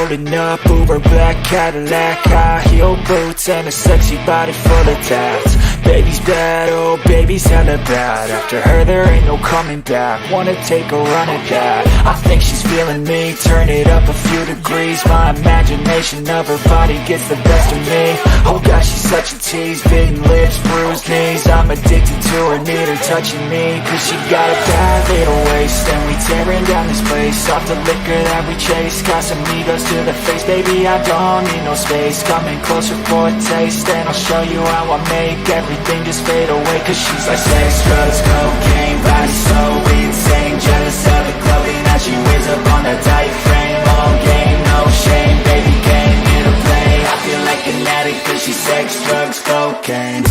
Rolling up, Uber black Cadillac, high heel boots and a sexy body full of tats. Baby's bad, oh baby's hella bad. After her there ain't no coming back. Wanna take a run at that. I think she's feeling me, turn it up a few degrees. My imagination of her body gets the best of me. Oh gosh, she's such a tease, bitten lips, bruised knees. I'm addicted to her, need her touching me. Cause she got a bad little waist, and we tearing down this place. Off the liquor that we chase, got some egos to the face. Baby, I don't need no space, coming closer for a taste. And I'll show you how I make everything just fade away. Cause she's like sex, drugs, cocaine, body so insane. Jealous of the clothing that she wears up on that tight frame. All game, no shame, baby came here to play. I feel like an addict cause she's sex, drugs, cocaine.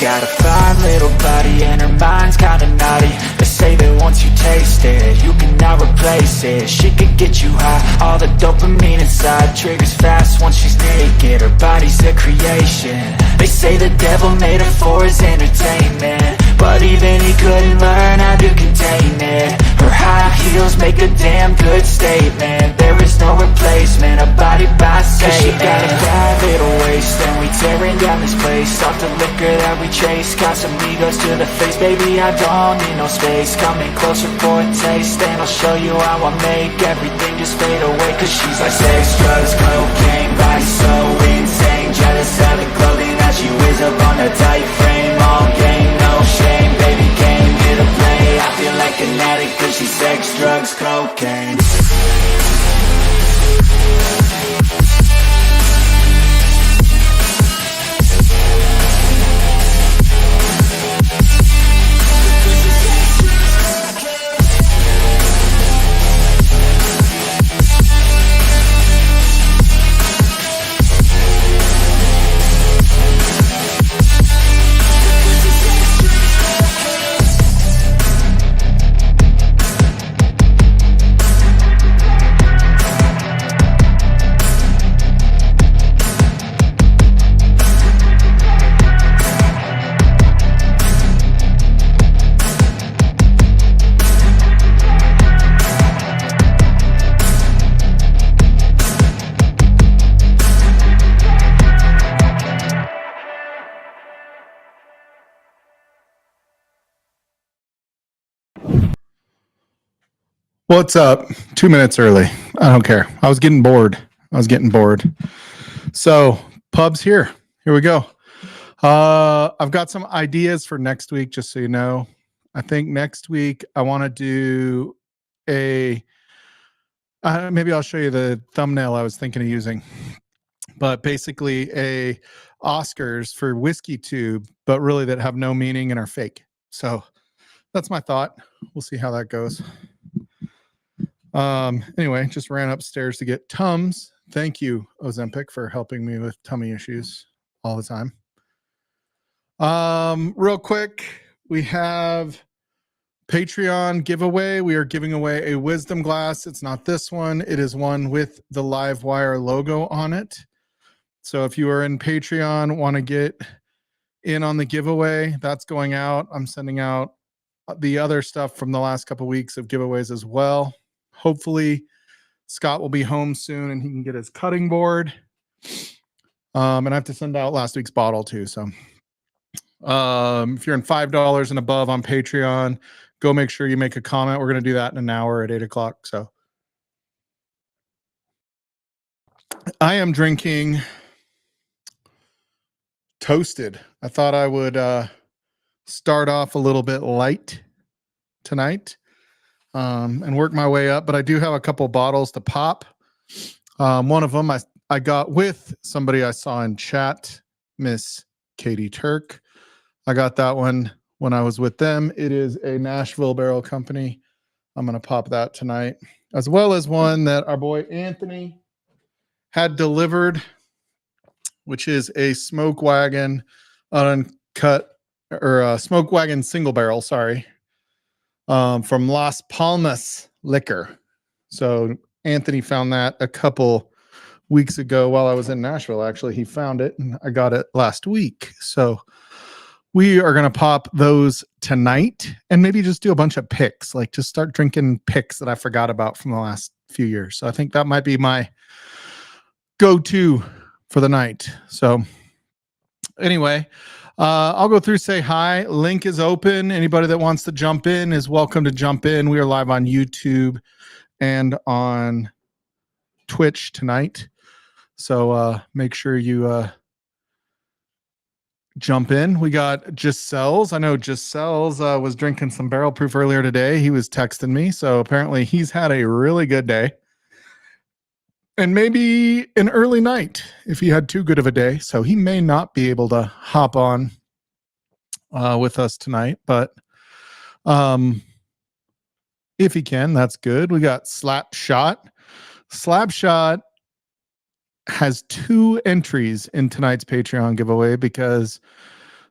Got a fine little body and her mind's kinda naughty. They say that once you taste it, you cannot replace it. She could get you high, all the dopamine inside triggers fast once she's naked. Her body's a creation. They say the devil made her for his entertainment, but even he couldn't learn how to contain it. Her high heels make a damn good statement. There is no replacement, a body by Satan. Cause she got a bad little waist, and we tearing down this place. Off the liquor that we chase, got some egos to the face. Baby, I don't need no space, coming closer for a taste. And I'll show you how I make everything just fade away. Cause she's like sex, drugs, cocaine, body so insane. Jealous of the clothing that she wears up on her tight frame. All game, no shame, baby came here to play. I feel like an addict cause she's sex, drugs, cocaine. What's up? 2 minutes early. I don't care. I was getting bored. So pub's here. Here we go. I've got some ideas for next week, just so you know. I think next week I want to do maybe I'll show you the thumbnail I was thinking of using. But basically a Oscars for Whiskey Tube, but really that have no meaning and are fake. So that's my thought. We'll see how that goes. Anyway, just ran upstairs to get Tums. Thank you, Ozempic, for helping me with tummy issues all the time. Real quick, we have Patreon giveaway. We are giving away a wisdom glass. It's not this one. It is one with the Livewire logo on it. So if you are in Patreon, want to get in on the giveaway, that's going out. I'm sending out the other stuff from the last couple of weeks of giveaways as well. Hopefully Scott will be home soon and he can get his cutting board. And I have to send out last week's bottle too. So if you're in $5 and above on Patreon, go make sure you make a comment. We're going to do that in an hour at 8 o'clock. So I am drinking Toasted. I thought I would start off a little bit light tonight. And work my way up, but I do have a couple bottles to pop. One of them I got with somebody I saw in chat, Miss Katie Turk. I got that one when I was with them. It is a Nashville Barrel Company. I'm going to pop that tonight, as well as one that our boy Anthony had delivered, which is a Smoke Wagon cut or smoke wagon single barrel, sorry, from Las Palmas Liquor. So Anthony found that a couple weeks ago while I was in Nashville. Actually, he found it and I got it last week. So we are going to pop those tonight and maybe just do a bunch of picks, like just start drinking picks that I forgot about from the last few years. So I think that might be my go-to for the night. So anyway, I'll go through, say hi. Link is open. Anybody that wants to jump in is welcome to jump in. We are live on YouTube and on Twitch tonight. So make sure you jump in. We got Giselles. I know Giselles was drinking some barrel proof earlier today. He was texting me. So apparently he's had a really good day. And maybe an early night if he had too good of a day. So he may not be able to hop on with us tonight. But if he can, that's good. We got Slapshot. Slapshot has 2 entries in tonight's Patreon giveaway because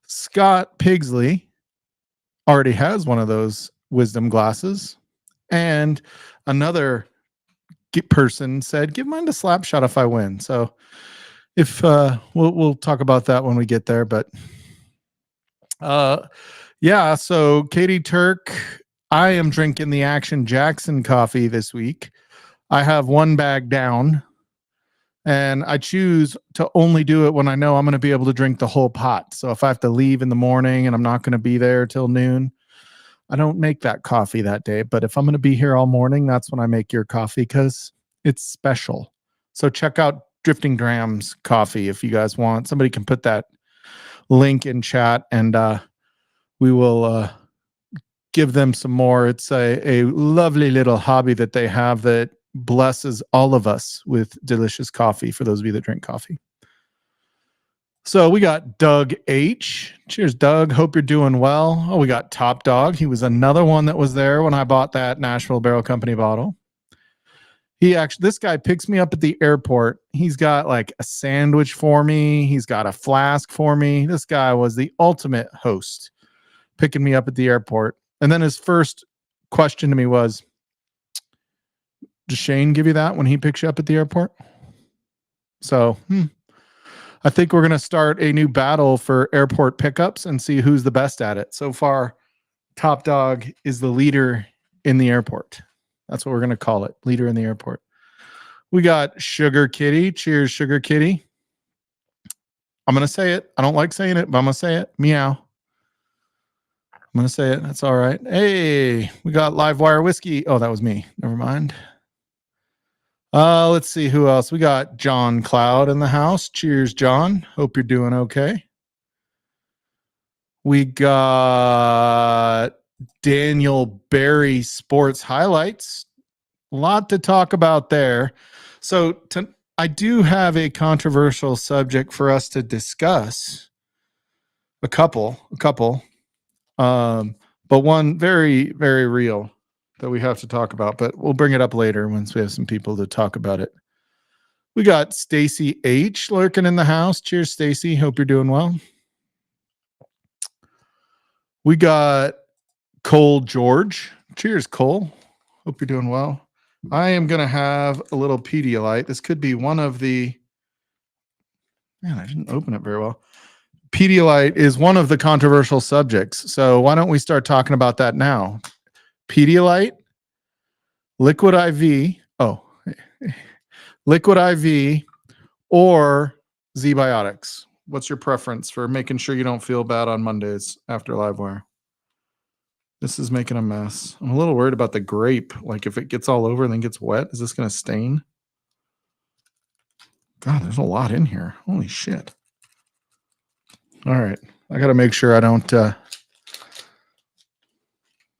Scott Pigsley already has one of those wisdom glasses. And another person said, give mine to Slapshot if I win. So if we'll talk about that when we get there. But yeah, so Katie Turk, I am drinking the Action Jackson coffee this week. I have 1 bag down. And I choose to only do it when I know I'm going to be able to drink the whole pot. So if I have to leave in the morning and I'm not going to be there till noon, I don't make that coffee that day. But if I'm going to be here all morning, that's when I make your coffee because it's special. So check out Drifting Drams coffee if you guys want. Somebody can put that link in chat and we will give them some more. It's a lovely little hobby that they have that blesses all of us with delicious coffee for those of you that drink coffee. So we got Doug H. Cheers, Doug. Hope you're doing well. Oh, we got Top Dog. He was another one that was there when I bought that Nashville Barrel Company bottle. This guy picks me up at the airport. He's got like a sandwich for me. He's got a flask for me. This guy was the ultimate host, picking me up at the airport. And then his first question to me was, does Shane give you that when he picks you up at the airport? So I think we're going to start a new battle for airport pickups and see who's the best at it. So far, Top Dog is the leader in the airport. That's what we're going to call it, leader in the airport. We got Sugar Kitty. Cheers, Sugar Kitty. I'm going to say it. I don't like saying it, but I'm going to say it. Meow. I'm going to say it. That's all right. Hey, we got Livewire Whiskey. Oh, that was me. Never mind. Let's see who else. We got John Cloud in the house. Cheers, John. Hope you're doing okay. We got Daniel Barry Sports Highlights. A lot to talk about there. So I do have a controversial subject for us to discuss. A couple. But one very, very real that we have to talk about, but we'll bring it up later once we have some people to talk about it. We got Stacy H lurking in the house. Cheers, Stacy. Hope you're doing well. We got Cole George. Cheers, Cole. Hope you're doing well. I am going to have a little Pedialyte. This could be one of the... Man, I didn't open it very well. Pedialyte is one of the controversial subjects. So why don't we start talking about that now? Pedialyte, Liquid IV, Liquid IV, or Z-Biotics. What's your preference for making sure you don't feel bad on Mondays after Livewire? This is making a mess. I'm a little worried about the grape. Like if it gets all over and then gets wet, is this going to stain? God, there's a lot in here. Holy shit. All right. I got to make sure I don't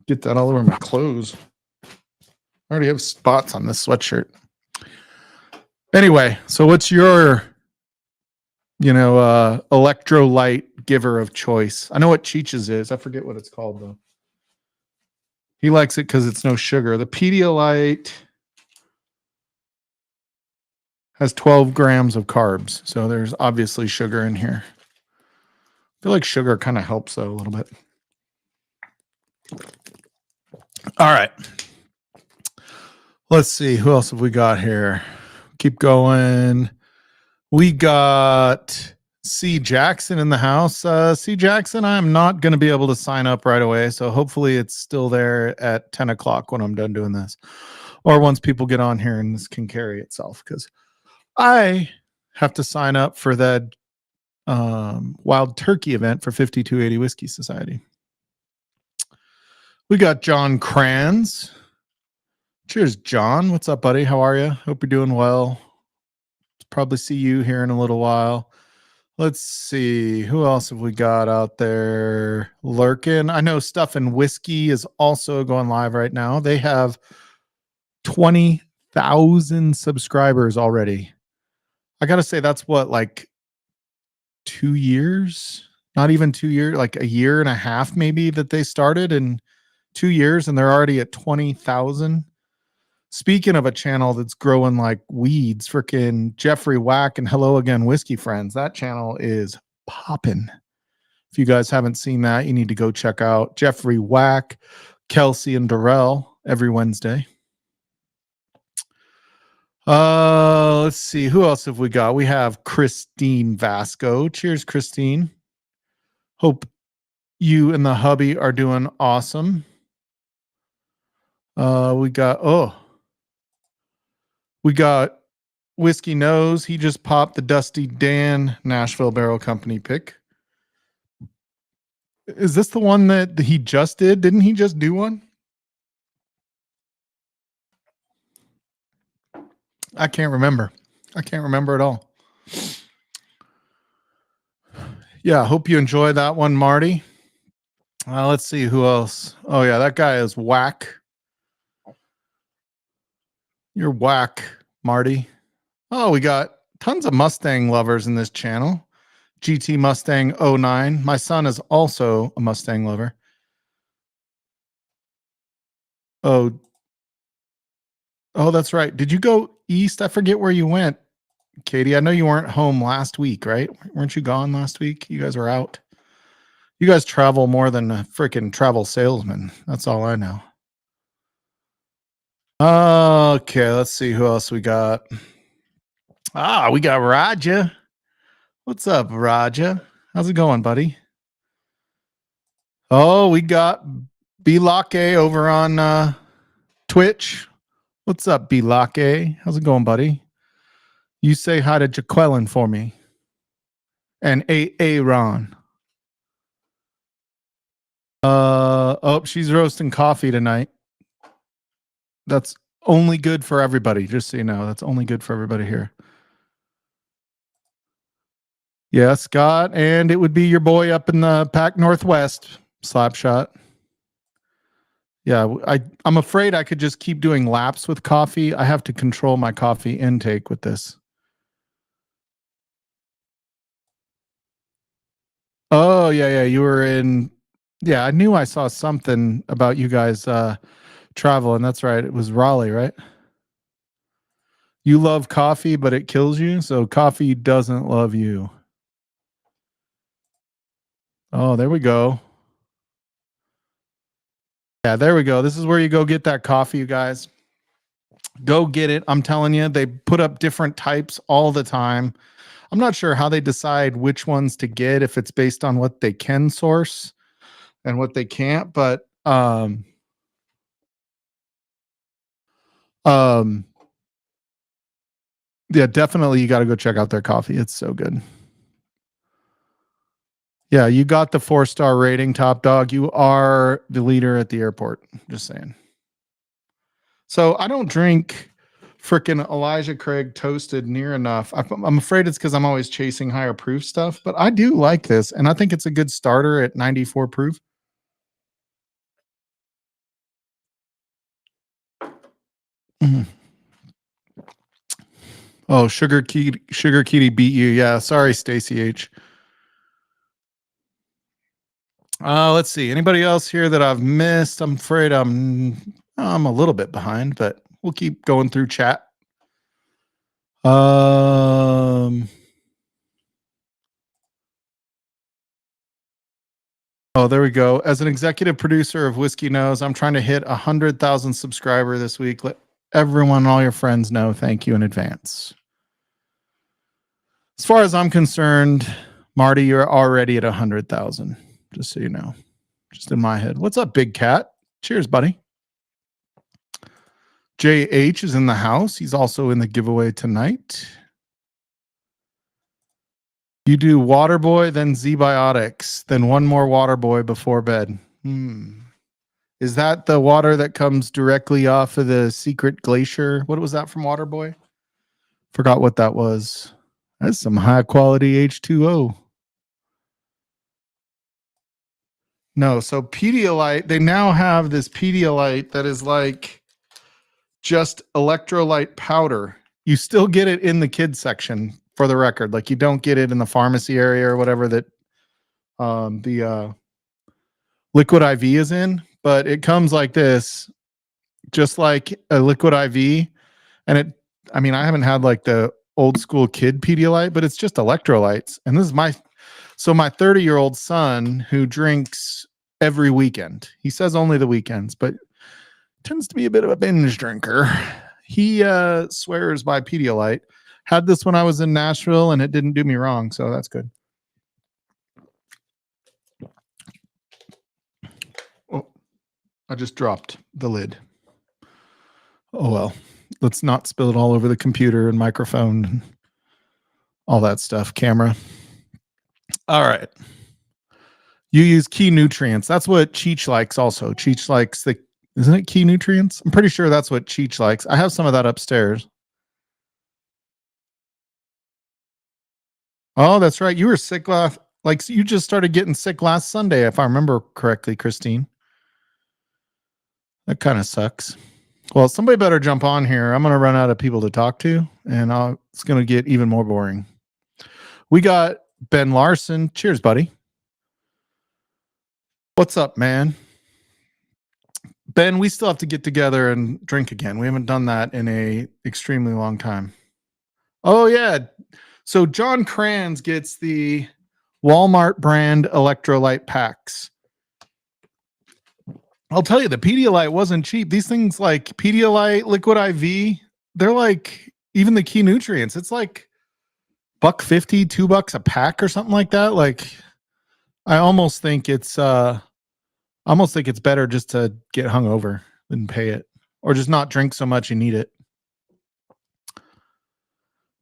get that all over my clothes. I already have spots on this sweatshirt. Anyway, so what's your, electrolyte giver of choice? I know what Cheech's is. I forget what it's called, though. He likes it because it's no sugar. The Pedialyte has 12 grams of carbs, so there's obviously sugar in here. feel like sugar kind of helps though a little bit. All right. Let's see. Who else have we got here? Keep going. We got C. Jackson in the house. C. Jackson, I'm not going to be able to sign up right away. So hopefully it's still there at 10 o'clock when I'm done doing this. Or once people get on here and this can carry itself. Because I have to sign up for that Wild Turkey event for 5280 Whiskey Society. We got John Kranz. Cheers, John. What's up, buddy? How are you? Hope you're doing well. Probably see you here in a little while. Let's see. Who else have we got out there lurking? I know Stuff and Whiskey is also going live right now. They have 20,000 subscribers already. I got to say, that's what, like 2 years? Not even 2 years, like a year and a half maybe that they started in 2 years, and they're already at 20,000. Speaking of a channel that's growing like weeds, freaking Jeffrey Wack and Hello Again Whiskey Friends, that channel is popping. If you guys haven't seen that, you need to go check out Jeffrey Wack, Kelsey, and Darrell every Wednesday. Let's see. Who else have we got? We have Christine Vasco. Cheers, Christine. Hope you and the hubby are doing awesome. We got Whiskey Nose. He just popped the Dusty Dan Nashville Barrel Company pick. Is this the one that he just did? Didn't he just do one? I can't remember. I can't remember at all. Yeah, hope you enjoy that one, Marty. Let's see who else. Oh, yeah, that guy is Whack. You're whack, Marty. Oh, we got tons of Mustang lovers in this channel. GT Mustang 09. My son is also a Mustang lover. Oh, that's right. Did you go east? I forget where you went, Katie. I know you weren't home last week, right? Weren't you gone last week? You guys were out. You guys travel more than a freaking travel salesman. That's all I know. Okay, let's see who else we got. We got Raja. What's up, Raja? How's it going, buddy? Oh, we got Bilake over on Twitch. What's up, Bilake? How's it going, buddy? You say hi to Jaqueline for me. And Aaron. She's roasting coffee tonight. That's only good for everybody, just so you know. That's only good for everybody here. Yeah, Scott, and it would be your boy up in the Pac Northwest, Slapshot. Yeah, I'm afraid I could just keep doing laps with coffee. I have to control my coffee intake with this. Oh, yeah, you were in... Yeah, I knew I saw something about you guys traveling. That's right. It was Raleigh, right? You love coffee, but it kills you, so coffee doesn't love you. Oh, there we go. Yeah, there we go. This is where you go get that coffee, you guys. Go get it. I'm telling you, they put up different types all the time. I'm not sure how they decide which ones to get, if it's based on what they can source and what they can't, but yeah, definitely you got to go check out their coffee. It's so good. Yeah, you got the 4-star rating, Top Dog. You are the leader at the airport. Just saying. So I don't drink freaking Elijah Craig toasted near enough. I'm afraid it's because I'm always chasing higher proof stuff, but I do like this, and I think it's a good starter at 94 proof. Mm. Oh, Sugar Kitty beat you. Yeah, sorry, Stacy H. Let's see. Anybody else here that I've missed? I'm afraid I'm a little bit behind, but we'll keep going through chat. Oh, there we go. As an executive producer of Whiskey Knows, I'm trying to hit 100,000 subscriber this week. Let everyone, all your friends know. Thank you in advance. As far as I'm concerned, Marty, you're already at 100,000. Just so you know, just in my head. What's up, Big Cat? Cheers, buddy. JH is in the house. He's also in the giveaway tonight. You do Waterboy, then Z-Biotics, then one more Waterboy before bed. Is that the water that comes directly off of the secret glacier? What was that from Waterboy? Forgot what that was. That's some high quality H2O. No, so Pedialyte, they now have this Pedialyte that is like just electrolyte powder. You still get it in the kids section, for the record. Like, you don't get it in the pharmacy area or whatever that the Liquid IV is in, but it comes like this, just like a Liquid IV. And it, I mean, I haven't had like the old school kid Pedialyte, but it's just electrolytes. And this is my 30-year-old son who drinks every weekend. He says only the weekends, but tends to be a bit of a binge drinker. He swears by Pedialyte. Had this when I was in Nashville, and it didn't do me wrong, so that's good. Oh, I just dropped the lid. Oh well, let's not spill it all over the computer and microphone and all that stuff. Camera. All right. You use Key Nutrients. That's what Cheech likes also. Cheech likes the, isn't it Key Nutrients? I'm pretty sure that's what Cheech likes. I have some of that upstairs. Oh, that's right. You were sick you just started getting sick last Sunday, if I remember correctly, Christine. That kind of sucks. Well, somebody better jump on here. I'm going to run out of people to talk to, and it's going to get even more boring. We got Ben Larson. Cheers, buddy. What's up, man? Ben, we still have to get together and drink again. We haven't done that in a extremely long time. Oh, yeah. So John Kranz gets the Walmart brand electrolyte packs. I'll tell you, the Pedialyte wasn't cheap. These things like Pedialyte, Liquid IV, they're like, even the Key Nutrients, it's like $1.50, $2 a pack or something like that. Like, I almost think it's better just to get hungover than pay it, or just not drink so much you need it.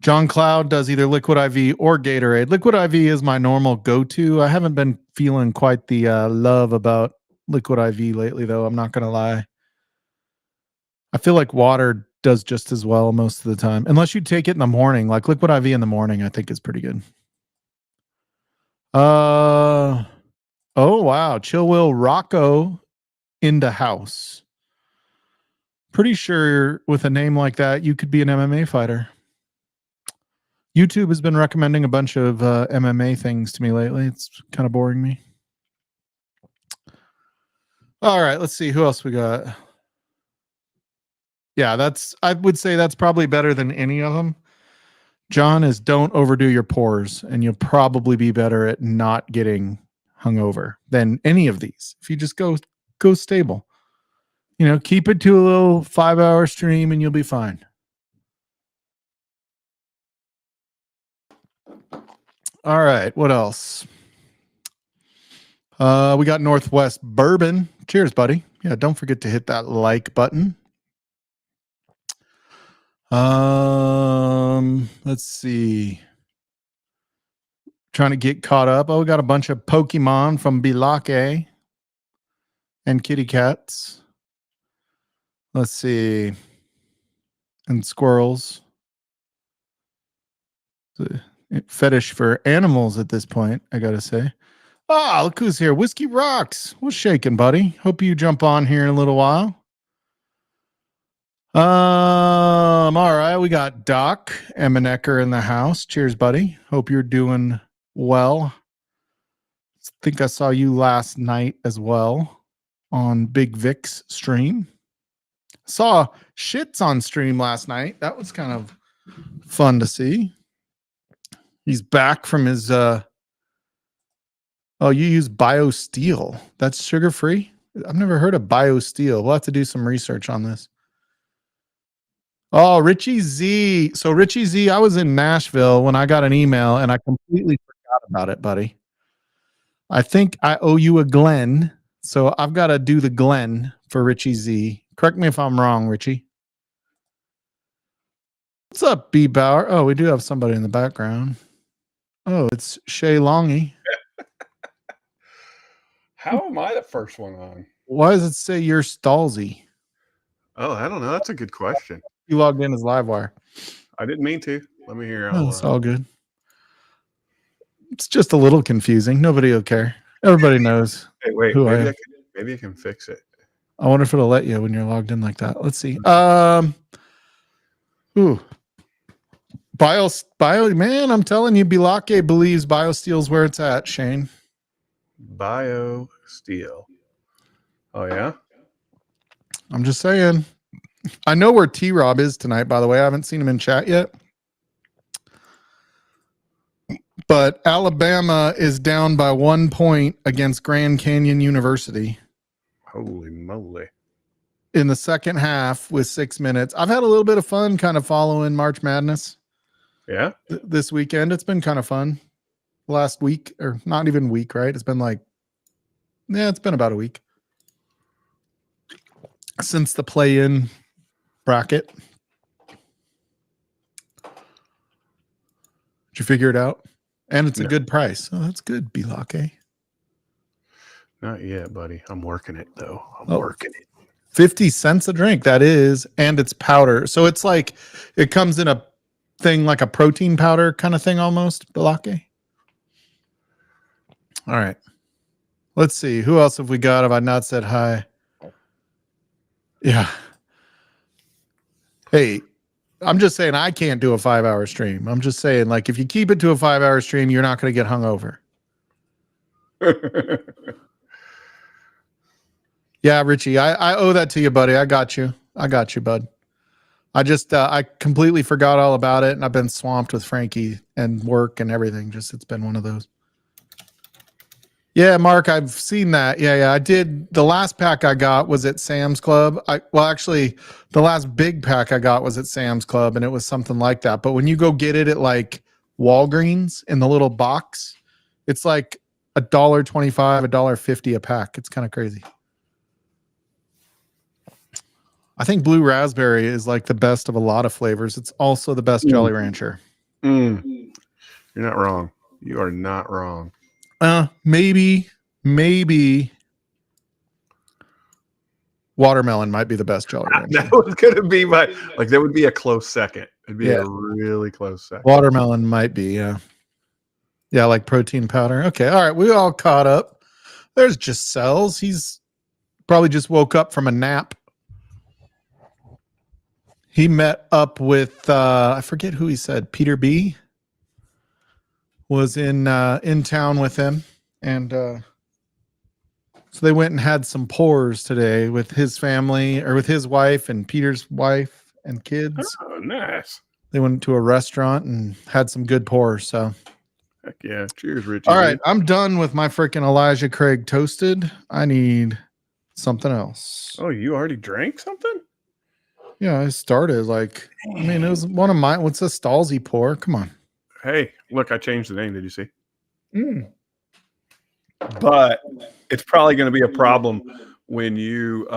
John Cloud does either Liquid IV or Gatorade. Liquid IV is my normal go-to. I haven't been feeling quite the love about Liquid IV lately, though. I'm not going to lie. I feel like water does just as well most of the time, unless you take it in the morning. Like Liquid IV in the morning, I think is pretty good. Oh wow, Chill Will Rocco in the house. Pretty sure with a name like that, you could be an MMA fighter. YouTube has been recommending a bunch of MMA things to me lately. It's kind of boring me. All right, let's see who else we got. Yeah, I would say that's probably better than any of them. John is don't overdo your pores, and you'll probably be better at not getting hungover than any of these. If you just go stable, keep it to a little 5-hour stream and you'll be fine. All right, what else? We got Northwest Bourbon. Cheers, buddy. Yeah, don't forget to hit that like button. Let's see. Trying to get caught up. Oh, we got a bunch of Pokemon from Bilake and kitty cats. Let's see. And squirrels. Fetish for animals at this point, I gotta say. Ah, look who's here. Whiskey Rocks. What's shaking, buddy? Hope you jump on here in a little while. All right. We got Doc Emanecker in the house. Cheers, buddy. Hope you're doing well. I think I saw you last night as well on Big Vic's stream. Saw Shits on stream last night. That was kind of fun to see. He's back from his Oh, you use BioSteel. That's sugar free? I've never heard of BioSteel. We'll have to do some research on this. Oh, Richie Z. So Richie Z, I was in Nashville when I got an email and I completely forgot about it, buddy. I think I owe you a Glen. So I've got to do the Glen for Richie Z. Correct me if I'm wrong, Richie. What's up, B Bauer? Oh, we do have somebody in the background. Oh, it's Shay Longy. How am I the first one on? Why does it say you're Stalzy? Oh, I don't know. That's a good question. You logged in as Livewire. I didn't mean to. Let me hear. Oh, it's all good. It's just a little confusing. Nobody will care. Everybody knows. Hey, wait. who Maybe I can fix it. I wonder if it'll let you when you're logged in like that. Let's see. Ooh. Bio, man, I'm telling you, Bilake believes BioSteel's where it's at, Shane. BioSteel. Oh, yeah? I'm just saying. I know where T-Rob is tonight, by the way. I haven't seen him in chat yet. But Alabama is down by 1 point against Grand Canyon University. Holy moly. In the second half with 6 minutes. I've had a little bit of fun kind of following March Madness. Yeah? This weekend. It's been kind of fun. Last week, or not even week, right? It's been it's been about a week since the play-in bracket. Did you figure it out? And it's a good price. Oh, that's good, Bilake. Not yet, buddy. I'm working it, though. I'm working it. 50 cents a drink, that is. And it's powder. So it's like, it comes in a thing like a protein powder kind of thing almost, Bilake. All right. Let's see. Who else have we got? Have I not said hi? Yeah. Hey, I'm just saying I can't do a 5-hour stream. I'm just saying, like, if you keep it to a 5-hour stream, you're not going to get hungover. Yeah, Richie, I owe that to you, buddy. I got you, bud. I just, I completely forgot all about it, and I've been swamped with Frankie and work and everything. Just, it's been one of those. Yeah, Mark, I've seen that. Yeah, I did. The last pack I got was at Sam's Club. Actually, the last big pack I got was at Sam's Club, and it was something like that. But when you go get it at like Walgreens in the little box, it's like $1.25, $1.50 a pack. It's kind of crazy. I think blue raspberry is like the best of a lot of flavors. It's also the best Jolly Rancher. You're not wrong. You are not wrong. Maybe watermelon might be the best Jolly Rancher. That was going to be that would be a close second. It'd be a really close second. Watermelon might be, yeah. Yeah, like protein powder. Okay, all right, we all caught up. There's Giselles. He's probably just woke up from a nap. He met up with, I forget who he said, Peter B. was in town with him, and so they went and had some pours today with his family, or with his wife and Peter's wife and kids. Oh, nice. They went to a restaurant and had some good pours. So, heck yeah! Cheers, Richie. All right, I'm done with my freaking Elijah Craig toasted. I need something else. Oh, you already drank something? Yeah, I started it was one of mine. What's a Stalzy pour? Come on. Hey, look, I changed the name. Did you see? But it's probably going to be a problem when you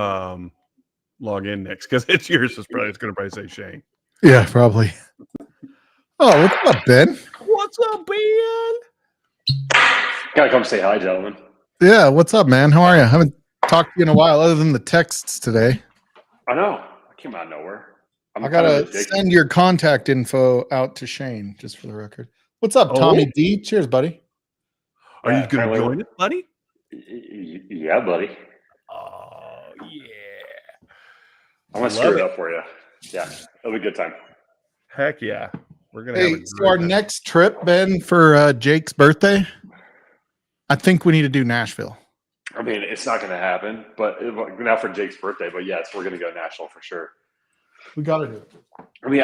log in next, because it's yours. It's going to probably say Shane. Yeah, probably. Oh, what's up, Ben? What's up, Ben? Gotta come say hi, gentlemen. Yeah, what's up, man? How are you? I haven't talked to you in a while, other than the texts today. I know. I came out of nowhere. I gotta send your contact info out to Shane, just for the record. What's up, Tommy D? Cheers, buddy. Are you going to join us, buddy? Yeah, buddy. Oh, yeah. I'm going to screw it up for you. Yeah, it'll be a good time. Heck yeah. We're going to so our next trip, Ben, for Jake's birthday, I think we need to do Nashville. I mean, it's not going to happen, but not for Jake's birthday, but yes, we're going to go national for sure. We got to do it. I mean,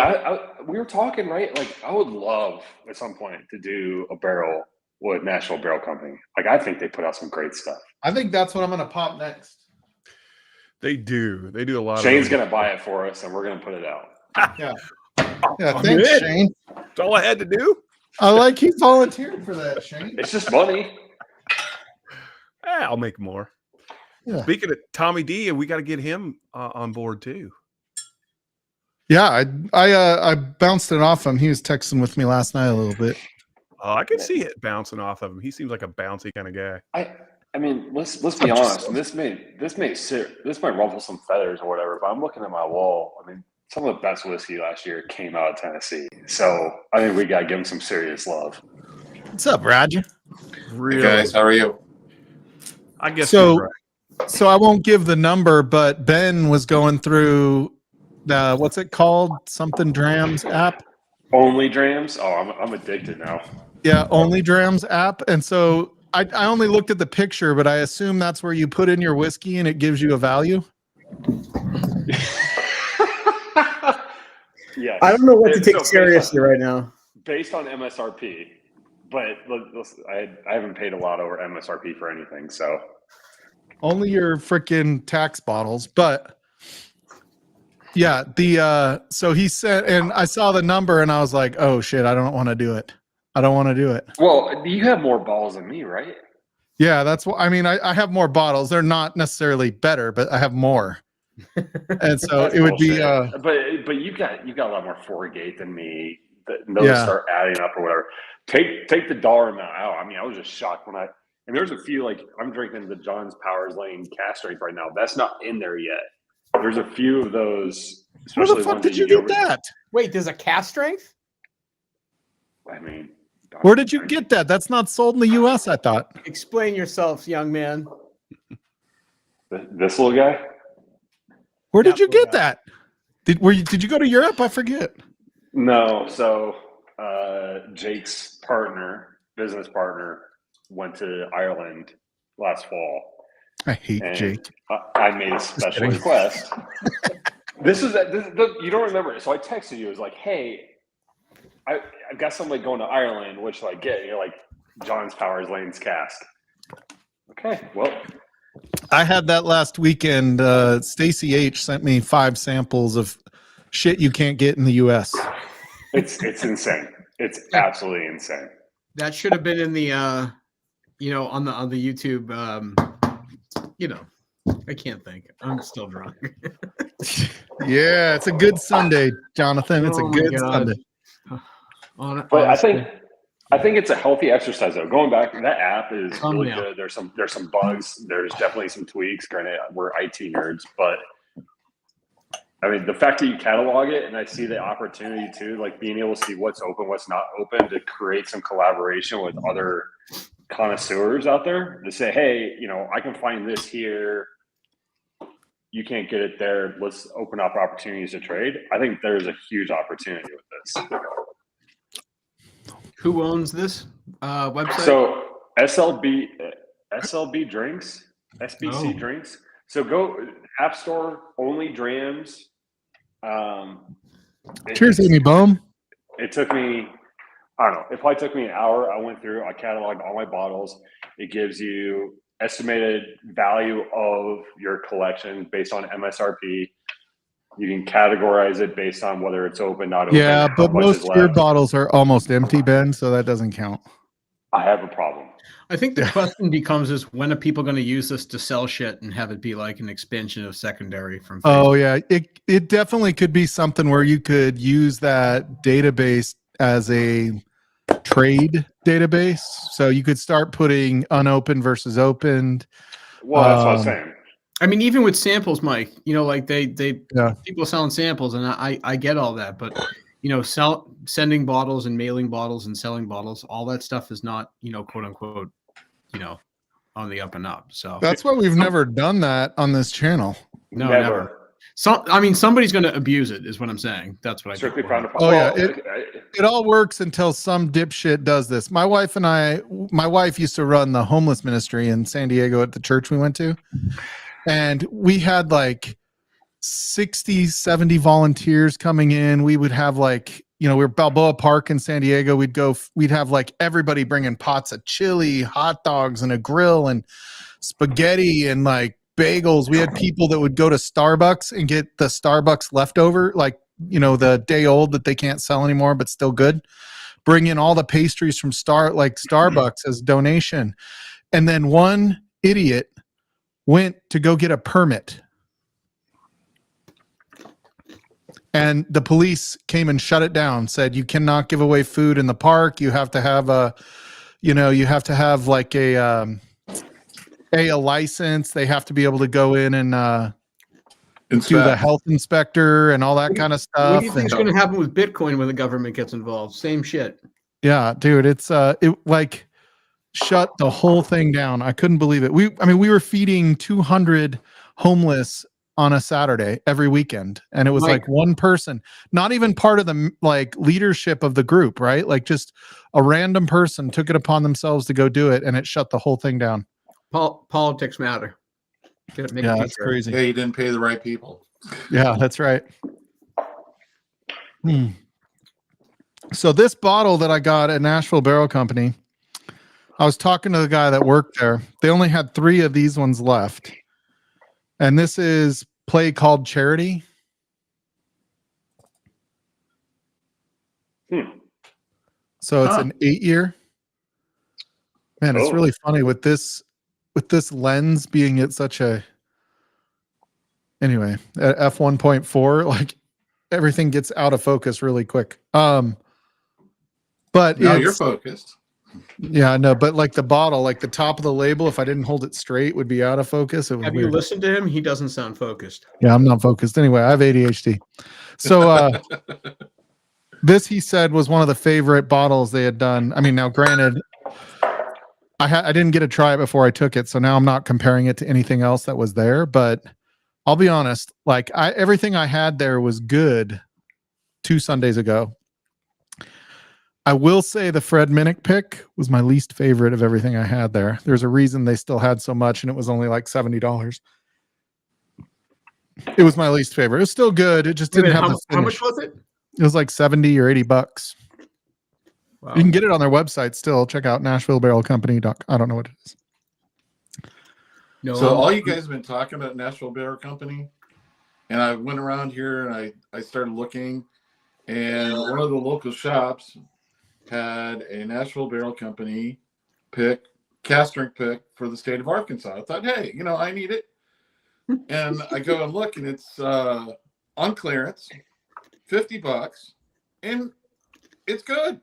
we were talking, right? Like, I would love at some point to do a barrel with National Barrel Company. Like, I think they put out some great stuff. I think that's what I'm going to pop next. They do a lot. Shane's of going to buy it for us, and we're going to put it out. Yeah, I'm thanks, in. Shane. That's all I had to do. I like he volunteered for that, Shane. It's just money. I'll make more. Yeah. Speaking of Tommy D, we got to get him on board too. Yeah, I bounced it off him. He was texting with me last night a little bit. Oh, I could see it bouncing off of him. He seems like a bouncy kind of guy. I mean, let's be honest. And this might ruffle some feathers or whatever. But I'm looking at my wall. I mean, some of the best whiskey last year came out of Tennessee. So I think we got to give him some serious love. What's up, Roger? Really, Hey guys, how are you? I guess So- you're right. So I won't give the number, but Ben was going through the what's it called? Something Drams app. Only Drams? Oh, I'm addicted now. Yeah, Only Drams app. And so I only looked at the picture, but I assume that's where you put in your whiskey and it gives you a value. Yes. I don't know what to So take based seriously right now. Based on MSRP, but I haven't paid a lot over MSRP for anything. So Only your freaking tax bottles, but yeah, so he said, and I saw the number and I was like, oh shit, I don't want to do it. I don't want to do it. well, you have more balls than me, right? Yeah, that's what I mean. I have more bottles. They're not necessarily better, but I have more. And so That's it would be bullshit. But you got a lot more Forgate than me. Those Yeah. start adding up or whatever. Take the dollar amount out. I mean, I was just shocked and there's a few, like I'm drinking the John's Powers Lane cast strength right now. That's not in there yet. There's a few of those. where Especially the fuck ones did that you get that? Wait, there's a cast strength? I mean, Where did you get that? That's not sold in the US, I thought. Explain yourself, young man. this little guy? Where did you Apple get that? Did you go to Europe? I forget. No. So Jake's business partner, went to Ireland last fall. I hate And Jake. I made a special kidding. request. You don't remember it. So I texted you. It was like, hey, I've got somebody going to Ireland. What should I get? And you're like, John's Powers Lane's cask. Okay, well, I had that last weekend. Stacy H sent me 5 samples of shit you can't get in the US. it's insane. It's absolutely insane. That should have been in the on the YouTube I can't think. I'm still drunk. Yeah, it's a good Sunday, Jonathan. It's Oh a my good God. Sunday. But Honestly. I think it's a healthy exercise though. Going back, that app is really Yeah. good. There's some bugs. There's definitely some tweaks. Granted, we're IT nerds, but I mean the fact that you catalog it and I see the opportunity too, like being able to see what's open, what's not open, to create some collaboration with other connoisseurs out there to say, hey, I can find this here. You can't get it there. Let's open up opportunities to trade. I think there's a huge opportunity with this. Who owns this website? So SLB drinks, SBC Oh. drinks. So go App Store, Only Drams. Cheers, Amy Bohm. It took me, I don't know, it probably took me an hour. I went through, I cataloged all my bottles. It gives you estimated value of your collection based on MSRP. You can categorize it based on whether it's open, not open. Yeah, how but much most is of your left. bottles are almost empty, Ben, so that doesn't count. I have a problem. I think the question becomes is when are people going to use this to sell shit and have it be like an expansion of secondary from Oh yeah, it definitely could be something where you could use that database as a trade database. So you could start putting unopened versus opened. Well, that's what I was saying. I mean, even with samples, Mike, like they Yeah. people selling samples, and I get all that, but sending bottles and mailing bottles and selling bottles, all that stuff is not quote unquote on the up and up. So That's why we've never done that on this channel. no, Never. never. Somebody's going to abuse it, is what I'm saying. That's what I Strictly think. frowned upon. Oh, yeah, Well, It all works until some dipshit does this. My wife used to run the homeless ministry in San Diego at the church we went to. And we had like 60, 70 volunteers coming in. We would have like you know, we were Balboa Park in San Diego. We'd have like everybody bringing pots of chili, hot dogs, and a grill, and spaghetti, and like bagels. We had people that would go to Starbucks and get the Starbucks leftover, like, you know, the day old that they can't sell anymore, but still good. Bring in all the pastries from Starbucks as donation. And then one idiot went to go get a permit. And the police came and shut it down, said, you cannot give away food in the park. You have to have like a license. They have to be able to go in and do the health inspector and all that kind of stuff. What do you think is going to happen with Bitcoin when the government gets involved? Same shit. Yeah, dude, it like shut the whole thing down. I couldn't believe it. We were feeding 200 homeless on a Saturday every weekend, and it was like one person, not even part of the like leadership of the group, right? Like just a random person took it upon themselves to go do it, and it shut the whole thing down. Politics matter. Yeah, that's crazy. Yeah, you didn't pay the right people. Yeah, that's right. So this bottle that I got at Nashville Barrel Company, I was talking to the guy that worked there. They only had 3 of these ones left. And this is Play Called Charity. So it's an 8-year. Man, it's really funny with this lens being at such a, anyway, at f1.4, like everything gets out of focus really quick. But now you're focused. Yeah, no, but like the bottle, like the top of the label, if I didn't hold it straight, would be out of focus. Have you listened to him? He doesn't sound focused. Yeah, I'm not focused. Anyway, I have ADHD. So this, he said, was one of the favorite bottles they had done. I mean, now granted, I didn't get to try it before I took it, so now I'm not comparing it to anything else that was there. But I'll be honest, like everything I had there was good 2 Sundays ago. I will say the Fred Minnick pick was my least favorite of everything I had there. There's a reason they still had so much, and it was only like $70. It was my least favorite. It was still good. It just didn't have the finish. How much was it? It was like 70 or 80 bucks. Wow. You can get it on their website still. Check out NashvilleBarrelCompany. I don't know what it is. No. So all you guys have been talking about Nashville Barrel Company, and I went around here and I started looking, and one of the local shops had a Nashville Barrel Company cast strength pick for the state of Arkansas. I thought, hey, you know, I need it. And I go and look, and it's on clearance, $50, and it's good.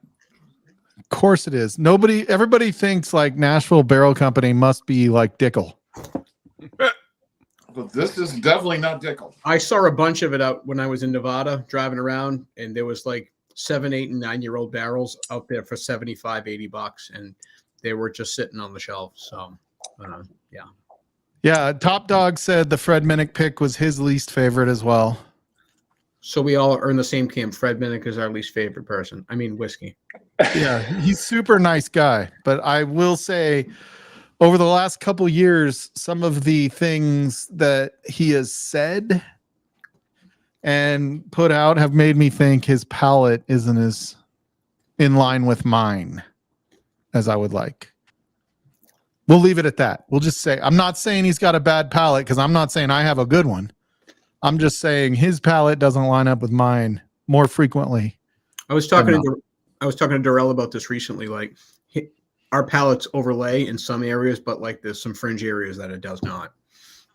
Of course it is. Everybody thinks like Nashville Barrel Company must be like Dickel. But this is definitely not Dickel. I saw a bunch of it out when I was in Nevada driving around, and there was like 7, 8, and 9-year-old barrels out there for $75, $80, and they were just sitting on the shelf. So, yeah. Yeah, Top Dog said the Fred Minnick pick was his least favorite as well. So we all are in the same camp. Fred Minnick is our least favorite person. I mean, whiskey. Yeah, he's super nice guy. But I will say, over the last couple years, some of the things that he has said and put out have made me think his palate isn't as in line with mine as I would like. We'll leave it at that. We'll just say, I'm not saying he's got a bad palate, because I'm not saying I have a good one. I'm just saying his palate doesn't line up with mine more frequently. I was talking to Darrell about this recently. Like, our palates overlay in some areas, but like there's some fringe areas that it does not.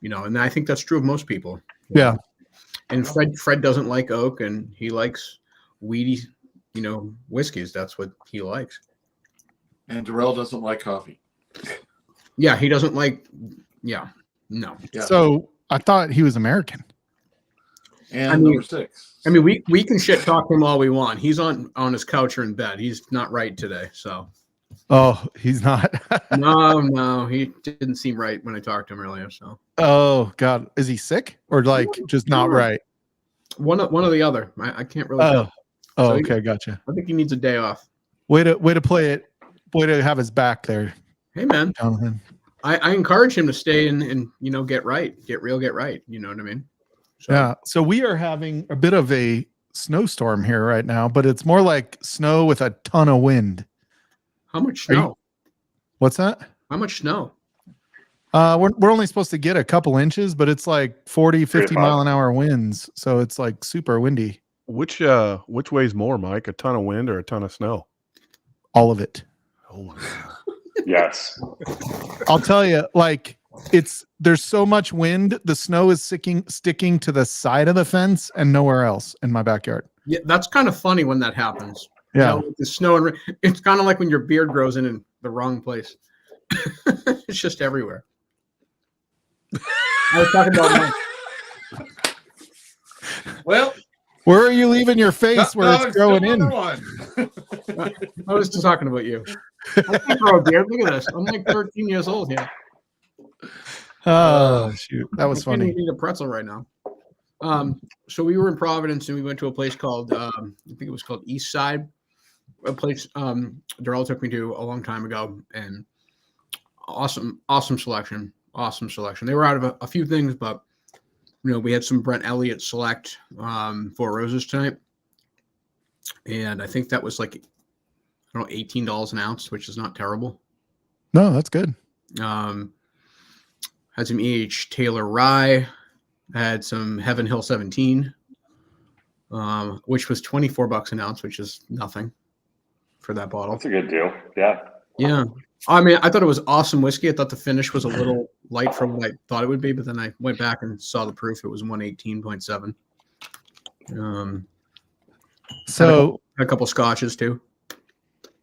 You know, and I think that's true of most people. Yeah. And Fred doesn't like oak, and he likes weedy, you know, whiskeys. That's what he likes. And Darrell doesn't like coffee. Yeah, he doesn't like. Yeah, no. Yeah. So I thought he was American. And number 6. I mean, we can shit talk him all we want. He's on his couch or in bed. He's not right today. So. Oh, he's not. No, he didn't seem right when I talked to him earlier. So. Oh God, is he sick or like just not right? One or the other. I can't really. Oh, okay, gotcha. I think he needs a day off. Way to play it. Way to have his back there. Hey man, Jonathan. I encourage him to stay and you know, get right, get real, get right. You know what I mean? So. Yeah. So we are having a bit of a snowstorm here right now, but it's more like snow with a ton of wind. How much Are you- snow? What's that? How much snow? We're only supposed to get a couple inches, but it's like 40, 50 5. mile an hour winds. So it's like super windy. Which weighs more, Mike? A ton of wind or a ton of snow? All of it. Oh my God. Yes. I'll tell you, like there's so much wind, the snow is sticking to the side of the fence and nowhere else in my backyard. Yeah, that's kind of funny when that happens. Yeah. With the snow and it's kind of like when your beard grows in the wrong place. It's just everywhere. I was talking about Well, Where are you leaving your face where it's growing in? I was just talking about you. I can't grow a beard. Look at this. I'm like 13 years old here. Oh shoot, that was I can't funny. even eat a pretzel right now. So we were in Providence and we went to a place called I think it was called East Side, a place Darrell took me to a long time ago, and awesome selection. They were out of a few things, but we had some Brent Elliott Select Four Roses tonight, and I think that was like I don't know $18 an ounce, which is not terrible. No, that's good. Had some E.H. Taylor Rye. Had some Heaven Hill 17, which was $24 an ounce, which is nothing for that bottle. That's a good deal. Yeah. Yeah. I mean, I thought it was awesome whiskey. I thought the finish was a little light from what I thought it would be, but then I went back and saw the proof. It was 118.7. So Had a couple scotches too.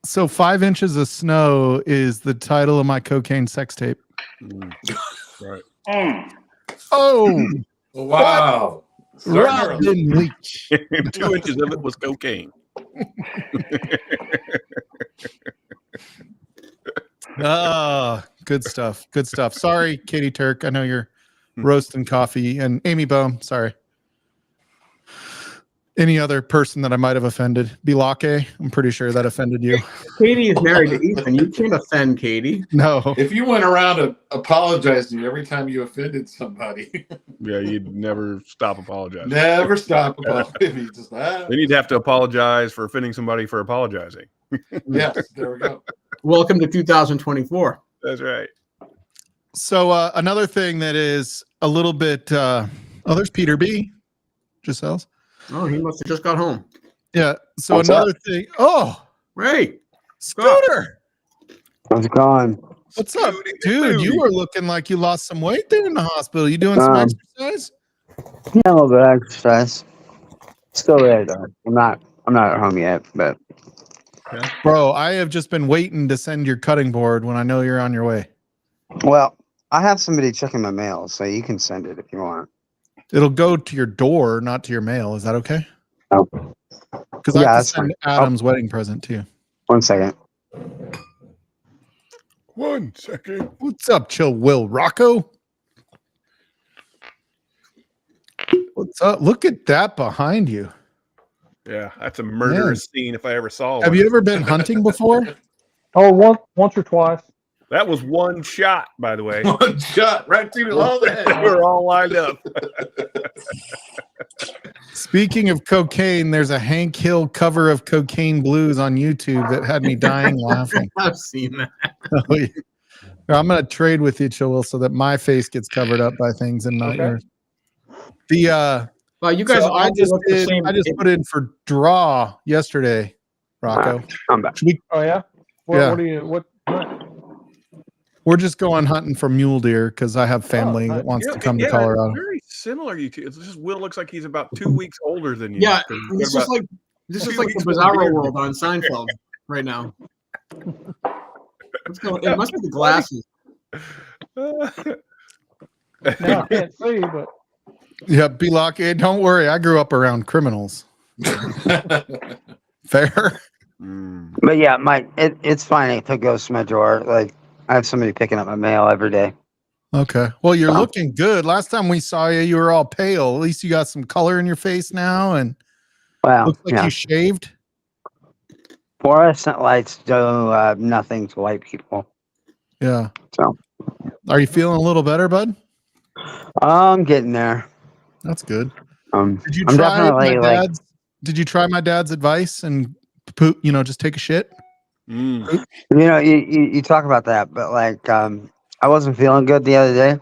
so 5 inches of snow is the title of my cocaine sex tape. Right. Mm. Oh, wow. Robin Leach. 2 inches of it was cocaine. Ah, good stuff. Good stuff. Sorry, Katie Turk. I know you're roasting coffee, and Amy Bohm. Sorry. Any other person that I might have offended? Bilake, I'm pretty sure that offended you. Katie is married to Ethan. You can't offend Katie. No. If you went around apologizing every time you offended somebody, Yeah, you'd never stop apologizing. never stop apologizing. Just Then you'd have to apologize for offending somebody for apologizing. yes, there we go. Welcome to 2024. That's right. So another thing that is a little bit there's Peter B. Giselle's. Oh, he must have just got home. Yeah. So What's another thing. Oh, Hey, Scooter. How's it going? What's up, dude? You were looking like you lost some weight there in the hospital. You doing some exercise? Yeah, a little bit of exercise. Still there though. I'm not at home yet, but Bro, I have just been waiting to send your cutting board when I know you're on your way. well, I have somebody checking my mail, so you can send it if you want. It'll go to your door, not to your mail. Is that okay? Oh. Because I Yeah, have to that's send fine. Adam's wedding present to you. 1 second. 1 second. What's up, Chill Will Rocco? What's up? Look at that behind you. Yeah, that's a murderous scene if I ever saw Have one. you ever been hunting before? Oh, once or twice. That was one shot, by the way. One shot right through the head. We're all lined up. Speaking of cocaine, there's a Hank Hill cover of Cocaine Blues on YouTube that had me dying laughing. I've seen that. Oh, yeah. I'm going to trade with you, Chill Will, so that my face gets covered up by things and not Okay. yours. The Well, you guys so I all just look the did, same. I just put in for draw yesterday, Rocco. I'm back. Should we, Oh yeah. What, Yeah. What do you? What? we're just going hunting for mule deer because I have family nice. that wants Yeah, to come yeah, to Colorado. Very similar, you two. It's just Will looks like he's about 2 weeks older than you. Yeah, So this you've is like this is few like the weeks with Bizarro beard. world on Seinfeld right now. What's going? It must be the glasses. got- Now I can't see, but Yeah, be lucky. Don't worry. I grew up around criminals. Fair. Mm. But yeah, it's fine if it goes to my drawer. Like I have somebody picking up my mail every day. Okay. Well, you're looking good. Last time we saw you, you were all pale. At least you got some color in your face now, and Well, looks like yeah. you shaved. Fluorescent lights do nothing to white people. Yeah. So Are you feeling a little better, bud? I'm getting there. That's good. Did Did you I'm try definitely my like dad's Did you try my dad's advice and poop? You know, just take a shit. Mm. You know, you talk about that, but like, I wasn't feeling good the other day.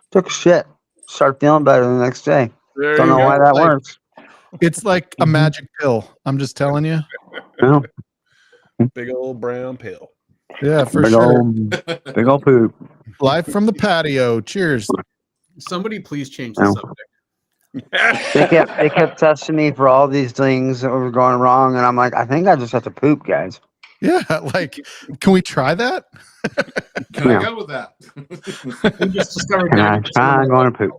Took a shit. Started feeling better the next day. There Don't you know go. why that Like- works. It's like a magic pill. I'm just telling you. No, Big old brown pill. Yeah, for big sure. big old poop. Live from the patio. Cheers. Somebody please change the No. subject. They kept testing me for all these things that were going wrong, and I'm like, I think I just have to poop, guys. Yeah, like, can we try that? Can Yeah. I go with that? We just discovered Can I try going to poop?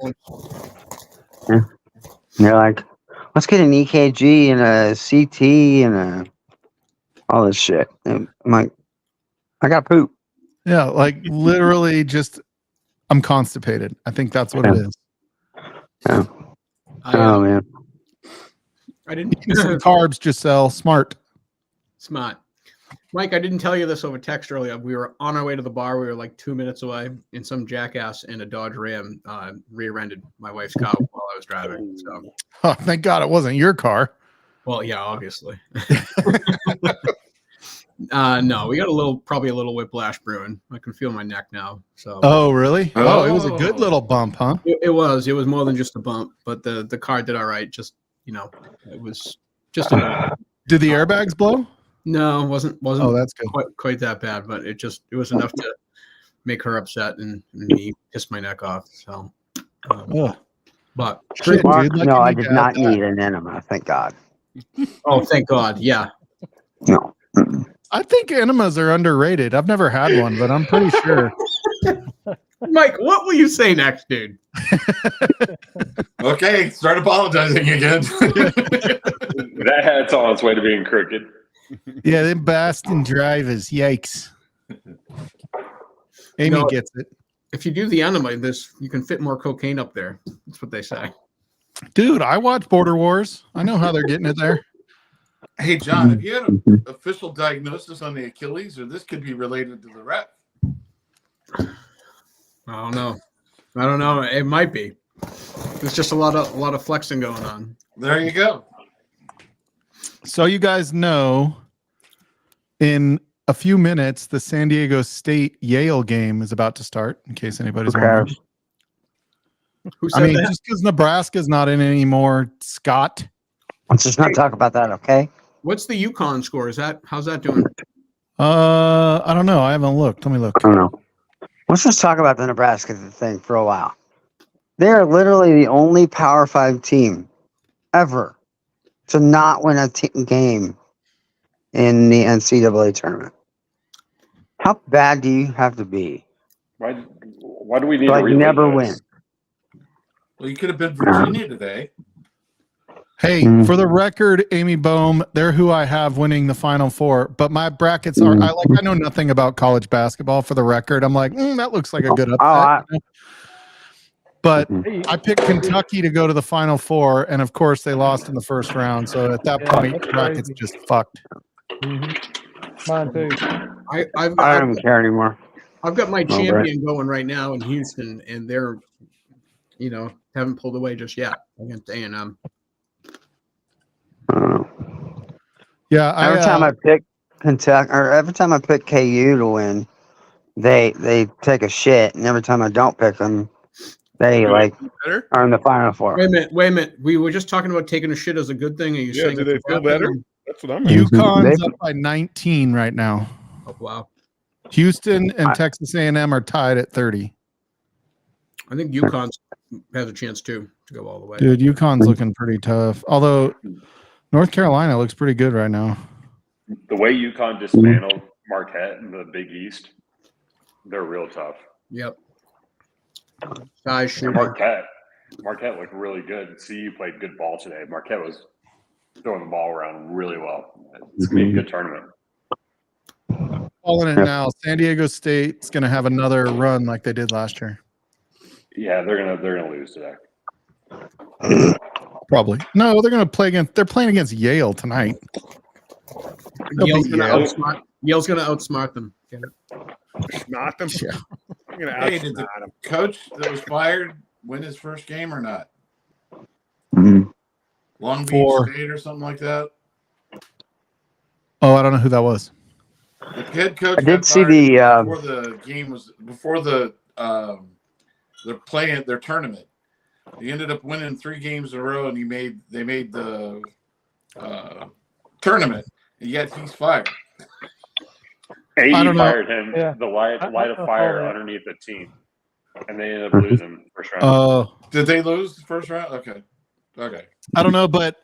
And they're like, let's get an EKG and a CT and all this shit. And I'm like, I got poop. Yeah, like literally just I'm constipated. I think that's what it is. I, Oh man. I didn't. Eating some carbs, Giselle. Smart. Smart. Mike, I didn't tell you this over text earlier. We were on our way to the bar. We were like 2 minutes away, and some jackass in a Dodge Ram rear-ended my wife's car while I was driving. So, Oh, thank God it wasn't your car. well, yeah, obviously. No, we got probably a little whiplash brewing. I can feel my neck now. So, Oh, really? Oh, it was a good Oh. little bump, huh? it was more than just a bump, but the car did all right. Just it was just a little. Did the airbags blow? No, wasn't Oh, that's good. quite that bad, but it was enough to make her upset and me piss my neck off. So, Ugh. but Shit, Mark, dude, lucky no, I you did got not that. need an enema. Thank God. oh, thank God, yeah. No. Mm-mm. I think enemas are underrated. I've never had one, but I'm pretty sure. Mike, what will you say next, dude? Okay, start apologizing again. That hat's on its way to being crooked. Yeah, them Boston drivers. Yikes. Amy No. gets it. If you do the enema, you can fit more cocaine up there. That's what they say. Dude, I watch Border Wars. I know how they're getting it there. Hey, John, have you had an official diagnosis on the Achilles, or this could be related to the wreck? I don't know. It might be. There's just a lot of flexing going on. There you go. So you guys know, in a few minutes, the San Diego State Yale game is about to start. In case anybody's Who wondering. cares? Who said I mean, that? just because Nebraska's not in it anymore, Scott. Let's just not talk about that, okay? What's the UConn score? How's that doing? I don't know. I haven't looked. Let me look. I don't know. Let's just talk about the Nebraska thing for a while. They are literally the only Power 5 team ever to not win a game in the NCAA tournament. How bad do you have to be? Why do we need Like, to relive never this? win. Well, you could have been Virginia today. Hey, for the record, Amy Bohm, they're who I have winning the Final Four. But my brackets are I know nothing about college basketball. For the record, I'm like, that looks like a good upset. You know? But I picked Kentucky to go to the Final Four, and of course, they lost in the first round. So at that Yeah, point, that's brackets crazy. just fucked. Mine too. I've I don't even care anymore. I've got my Oh, right. champion going right now in Houston, and they're, haven't pulled away just yet against A&M. I don't know. Yeah, Every time I pick Kentucky, or every time I pick KU to win, they take a shit, and every time I don't pick them, they like Better? are in the Final Four. Wait a minute. We were just talking about taking a shit as a good thing. Are you Yeah, saying do it's they a feel bad better? thing? That's what I'm asking. UConn's They- up by 19 right now. Oh, wow. Houston and Texas A&M are tied at 30. I think UConn has a chance too to go all the way. Dude, UConn's looking pretty tough. Although North Carolina looks pretty good right now. The way UConn dismantled Marquette in the Big East, they're real tough. Yep. Guys, shooting. Marquette looked really good. CU played good ball today. Marquette was throwing the ball around really well. It's gonna be a good tournament. Calling it now. San Diego State's going to have another run like they did last year. Yeah, they're gonna lose today. Probably. No, they're going to play against. They're playing against Yale tonight. Yale's beat going Yale. Yale's going to outsmart them. Get it? Not them. Yeah. I'm gonna Hey, did the outsmart them. coach that was fired win his first game or not? Mhm. Long Beach For- State or something like that. Oh, I don't know who that was. The head coach. I did got see fired the, before the game was before the they're playing their tournament. He ended up winning 3 games in a row, and they made the tournament, and yet he's fired. I AE don't know. fired him. Yeah. The light of I fire saw that. underneath the team, and they ended up losing first round. Oh, Did they lose the first round? Okay. I don't know, but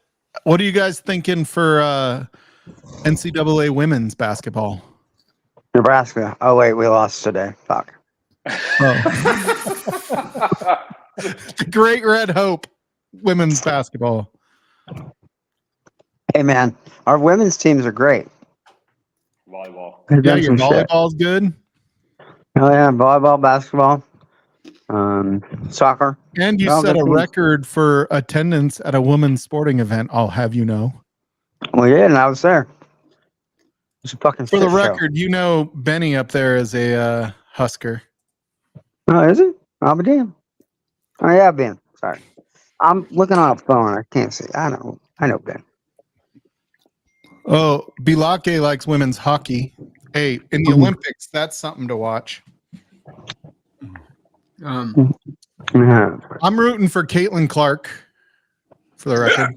what are you guys thinking for NCAA women's basketball? Nebraska. Oh wait, we lost today. Fuck. Oh. The Great Red Hope women's basketball. Hey man, our women's teams are great. Volleyball. They've Yeah, done your some shit. volleyball's good. Oh yeah, volleyball, basketball, soccer. And you Oh, set good a teams. record for attendance at a women's sporting event, I'll have you know. Well, yeah, and I was there. It's a fucking For the shit show. record, you know Benny up there is a Husker. Oh, is it? I'll be damned. Oh yeah, Ben. Sorry, I'm looking on a phone. I can't see. I know Ben. Oh, Bilake likes women's hockey. Hey, in the Olympics, that's something to watch. Yeah. I'm rooting for Caitlin Clark, for the record.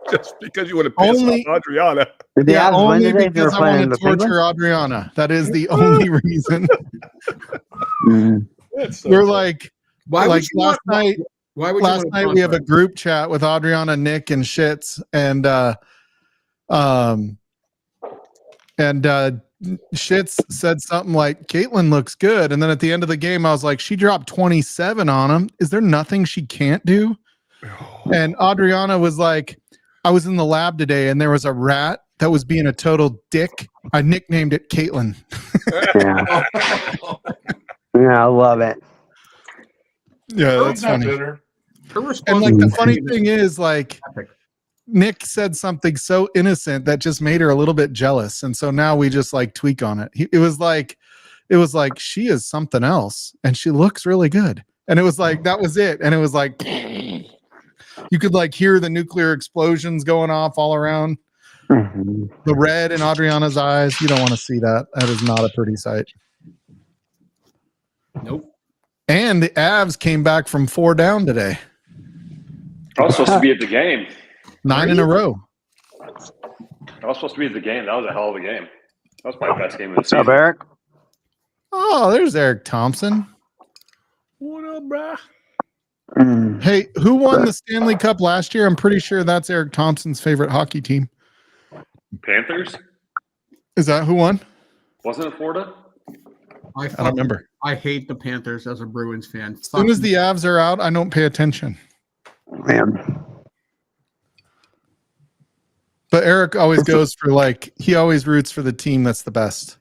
Just because you want to piss Only- off Adriana. Did the Yeah, Avs win only today? They were because I playing want the to torture Penguins? Adriana. That is the only reason. Mhm. That's so We're funny. like, Why like would you last want, night. Why would Last you want night we have a group chat with Adriana, Nick, and Shits, and Shits said something like, "Caitlin looks good," and then at the end of the game, I was like, "She dropped 27 on him. Is there nothing she can't do?" And Adriana was like, "I was in the lab today, and there was a rat that was being a total dick. I nicknamed it Caitlin." Yeah. Yeah, I love it. Yeah, that's He's not funny. bitter. her response? And like the was funny thing is, like, epic. Nick said something so innocent that just made her a little bit jealous, and so now we just like tweak on it. It was like she is something else, and she looks really good, and it was like that was it, and it was like you could like hear the nuclear explosions going off all around. Mhm. The red in Adriana's eyes. You don't want to see that. That is not a pretty sight. Nope. And the Avs came back from 4 down today, I was supposed to be at the game. 9 in a row. I was supposed to be at the game. That was a hell of a game. That was my best game of the What's up, season. Eric? Oh, there's Eric Thompson. What up, bruh? Mm. Hey, who won the Stanley Cup last year? I'm pretty sure that's Eric Thompson's favorite hockey team. Panthers? Is that who won? Wasn't it Florida? I don't remember. I hate the Panthers as a Bruins fan. As soon as the Avs are out, I don't pay attention. Man. But Eric always goes for like he always roots for the team that's the best.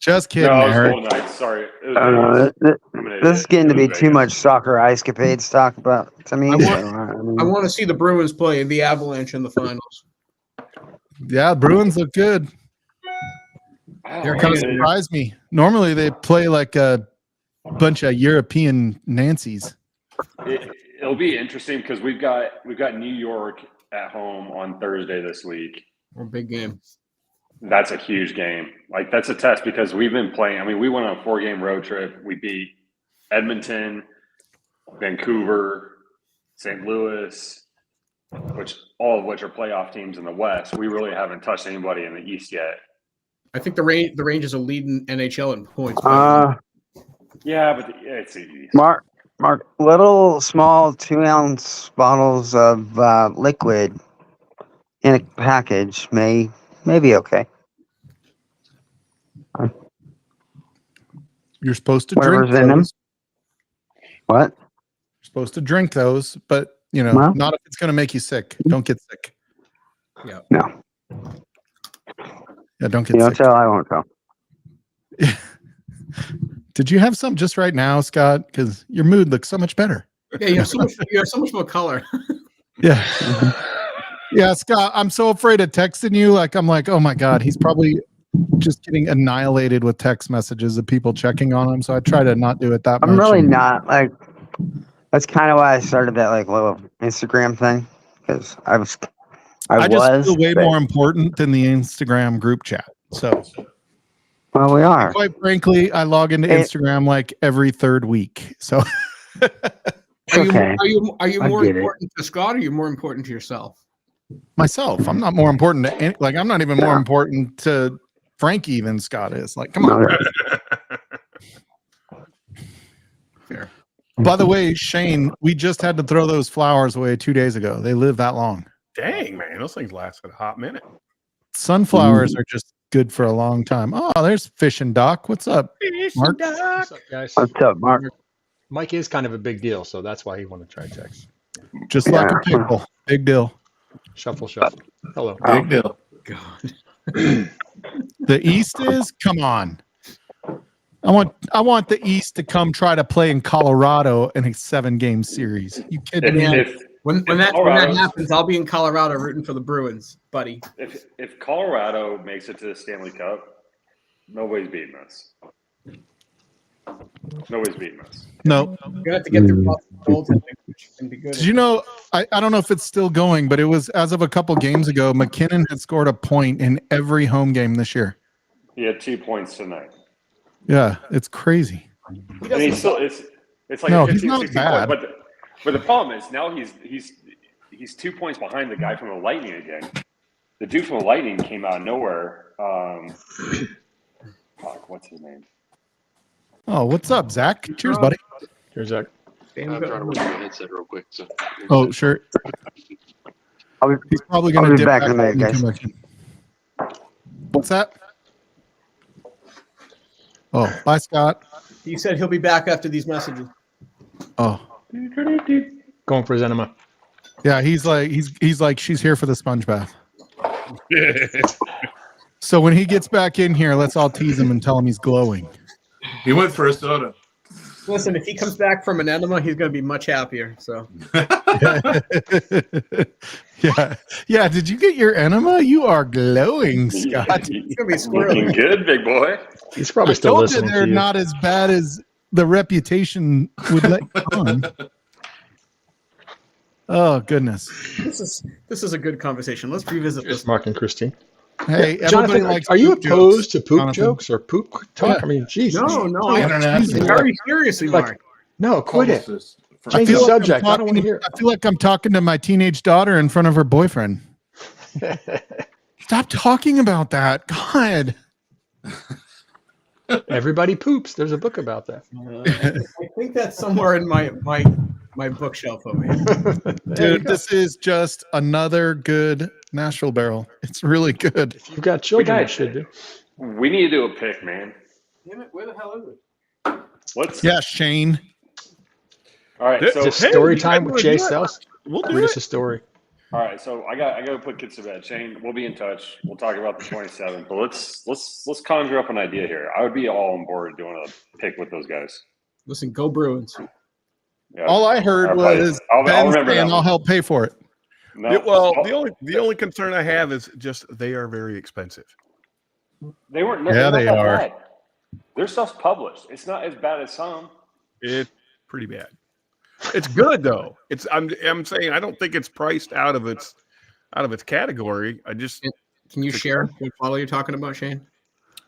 Just kidding, No, it was Eric. Golden Knights. Sorry. It was I don't know. Vegas. I'm an This is idiot. getting to It be was too Vegas. much soccer escapades talk about to me. I want- so, mean, I want to see the Bruins play the Avalanche in the finals. Yeah, Bruins look good. Wow. They're Kind of Yeah. surprised me. Normally they play like a bunch of European Nancies. It'll be interesting because we've got New York at home on Thursday this week. Or big game. That's a huge game. Like that's a test because we've been playing. I mean, we went on a 4-game road trip. We beat Edmonton, Vancouver, St. Louis, all of which are playoff teams in the West. We really haven't touched anybody in the East yet. I think the Rangers are leading NHL in points. Yeah, but it's easy. Mark, little small 2-ounce bottles of liquid in a package may be okay. You're supposed to drink Whatever's in them. those. What? You're supposed to drink those, but you know, Well- not if it's going to make you sick. Don't get sick. No. Yeah, don't You get don't sick. tell, I won't tell. Did you have some just right now, Scott? Because your mood looks so much better. Yeah, you have so much more color. Yeah. Yeah, Scott, I'm so afraid of texting you. Like, I'm like, oh my God, he's probably just getting annihilated with text messages of people checking on him. So I try to not do it that much. I'm really And- not like That's kind of why I started that like little Instagram thing because I just was feel way but- more important than the Instagram group chat. So, Well, we are. quite frankly, I log into It- Instagram like every third week. So, Are you Okay. are you I more get it. important to Scott or are you more important to yourself? myself, I'm not more important to any, like I'm not even more important to Frankie than Scott is. Like, come on. Fair. By the way, Shane, we just had to throw those flowers away 2 days ago. They live that long. Dang, man, those things lasted a hot minute. Sunflowers are just good for a long time. Oh, there's Fish and Doc. What's up, Mark? What's up, guys? What's up, Mark? Mike is kind of a big deal, so that's why he wanted to try checks. Just like a pickle. Big deal. Shuffle, shuffle. Hello. Big deal. God. The East is? Come on. I want the East to come try to play in Colorado in a 7-game series. You kidding me? If When that Colorado's- happens, I'll be in Colorado rooting for the Bruins, buddy. if Colorado makes it to the Stanley Cup, nobody's beating us. Nobody's beating us. No. You're gonna have to get through goaltending, which can be good. Did you know, I don't know if it's still going, but it was as of a couple games ago, McKinnon had scored a point in every home game this year. He had 2 points tonight. Yeah, it's crazy. And he's still it's like No, a he's 15, not 16 bad. point, but the problem is now he's 2 points behind the guy from the Lightning again. The dude from the Lightning came out of nowhere. Fuck, what's his name? Oh, what's up, Zach? Cheers, buddy. Here's Zach. I'm trying to work my headset real quick. So. Oh, sure. I'll be, He's probably I'll going to be dip back back in a minute, and guys. come back in. What's that? Oh, bye, Scott. He said he'll be back after these messages. Oh, Going for his enema. yeah. He's like she's here for the sponge bath. So when he gets back in here, let's all tease him and tell him he's glowing. He went for a soda. Listen, if he comes back from an enema, he's gonna be much happier. So yeah. Did you get your enema? You are glowing, Scott. it's gonna be Looking squirrely. good, big boy. He's probably I still told you listening they're to you. not as bad as the reputation would let you on. Oh goodness. This is a good conversation. Let's revisit Here's this. Mark and Christine. Hey, everybody Jonathan, likes. are you poop opposed jokes, to poop Jonathan. jokes or poop talk? Yeah. I mean, Jesus. No, I I don't know. very seriously, Like- Mark. No, quit it. Publicist. I Change the feel like I'm subject. I don't want to talking- hear I feel like I'm talking to my teenage daughter in front of her boyfriend. it. Stop talking about that. God. Everybody poops. There's a book about that. I think that's somewhere in my bookshelf over here. Dude, this is just another good Nashville barrel. It's really good. If you've got children, got- it should be. We need to do a pick, man. Damn it, where the hell is it? Let's. Yeah, Shane. All right. This So Just Hey, story you time guys with wanna Jay do it? Sells. We'll do Read it. us a story. all right. So I got to put kids to bed. Shane, we'll be in touch. We'll talk about the 27th. But let's conjure up an idea here. I would be all on board doing a pick with those guys. Listen, go Bruins. Yeah. All I heard I'll probably- was I'll Ben remember that saying I'll one. help pay for it. No, Yeah, well, oh, the only concern I have is just they are very expensive. they weren't. Yeah, they're not they that are. bad. Their stuff's published. It's not as bad as some. It's pretty bad. It's good though. I'm saying I don't think it's priced out of its category. I just Can you share what bottle you're talking about, Shane?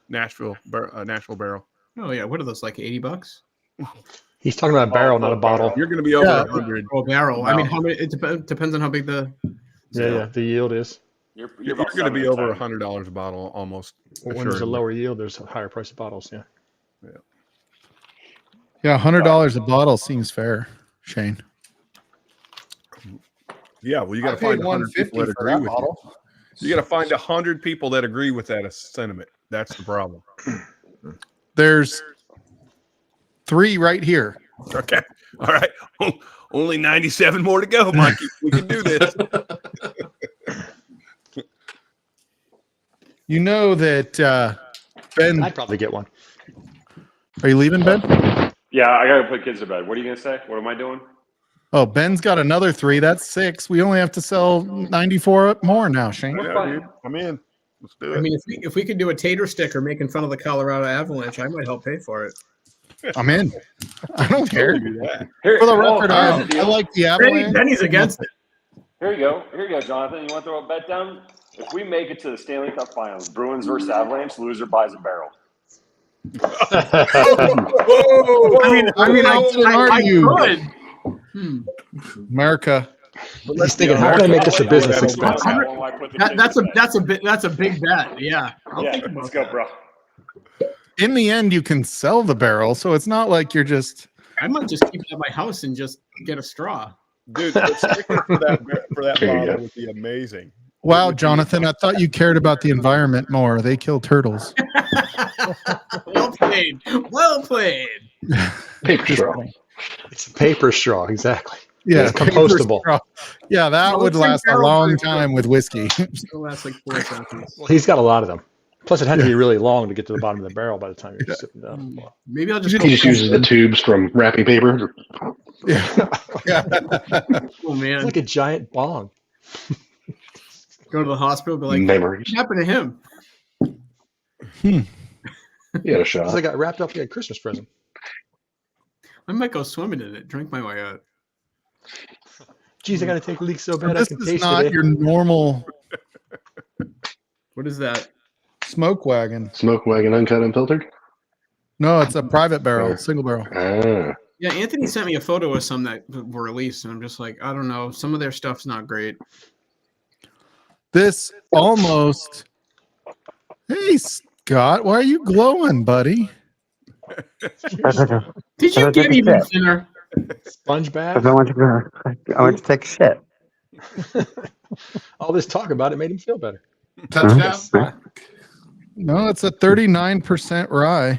Nashville Barrel. Oh yeah, what are those, like $80? He's talking about a barrel, not a bottle. You're going to be over Yeah. 100. Oh, barrel. I mean, Wow. how many? It depends on how big the. Yeah. The yield is. You're about going to be 7 over or 10. $100 a bottle almost. When there's a assuredly. lower yield, there's a higher price of bottles. Yeah. Yeah, $100 a bottle seems fair, Shane. Yeah, well, you got I to find paid 100 people that $150 for agree that with bottle. you. You got to find 100 people that agree with that sentiment. That's the problem. There's 3 right here. Okay. All right. Only 97 more to go, Mikey. We can do this. You know that Ben. I'd probably get one. Are you leaving, Ben? Yeah, I got to put kids to bed. What are you gonna say? What am I doing? Oh, Ben's got another 3. That's 6. We only have to sell 94 more now, Shane. Yeah, dude. Come in. Let's do I it. mean, if we could do a tater sticker making fun of the Colorado Avalanche, I might help pay for it. I'm in. I don't care. Do that. Here, For the oh, record, here's I the deal. like the Avalanche. Benny's against it. Here you go, Jonathan. You want to throw a bet down? If we make it to the Stanley Cup Finals, Bruins versus Avalanche, loser buys a barrel. I could. America. He's thinking, how can I make this a business expense? That's a big bet. Yeah. I'll think about let's go, bro. In the end, you can sell the barrel, so it's not like you're just. I might just keep it at my house and just get a straw. Dude, the sticker for that There you bottle go. would be amazing. Wow, Jonathan, I thought you cared about the environment more. They kill turtles. Well played. Well played. Paper straw. It's a paper straw, exactly. Yeah, It's compostable. paper straw. Yeah, that No, would it's like last a barrel long proof. time with whiskey. It'll last like 4 seconds. Well, he's got a lot of them. Plus, it had to be really long to get to the bottom of the barrel by the time you're sitting down. Maybe I'll just He just uses the tubes from wrapping paper. Yeah. Oh man, It's like a giant bong. go to the hospital. Be like, Memories. what happened to him? He had a It's shot. like got wrapped up like a Christmas present. I might go swimming in it. Drink my way out. Geez, I got to take leaks so bad I This can is taste not it. your normal What is that? smoke wagon. Smoke wagon, uncut, unfiltered. No, it's a private barrel, single barrel. Ah, Yeah, Anthony sent me a photo of some that were released, and I'm just like, I don't know. Some of their stuff's not great. This almost. Hey, Scott, why are you glowing, buddy? Did you get even thinner? Sponge I bath. went to take a shit. All this talk about it made him feel better. Touchdown. No, it's a 39% rye.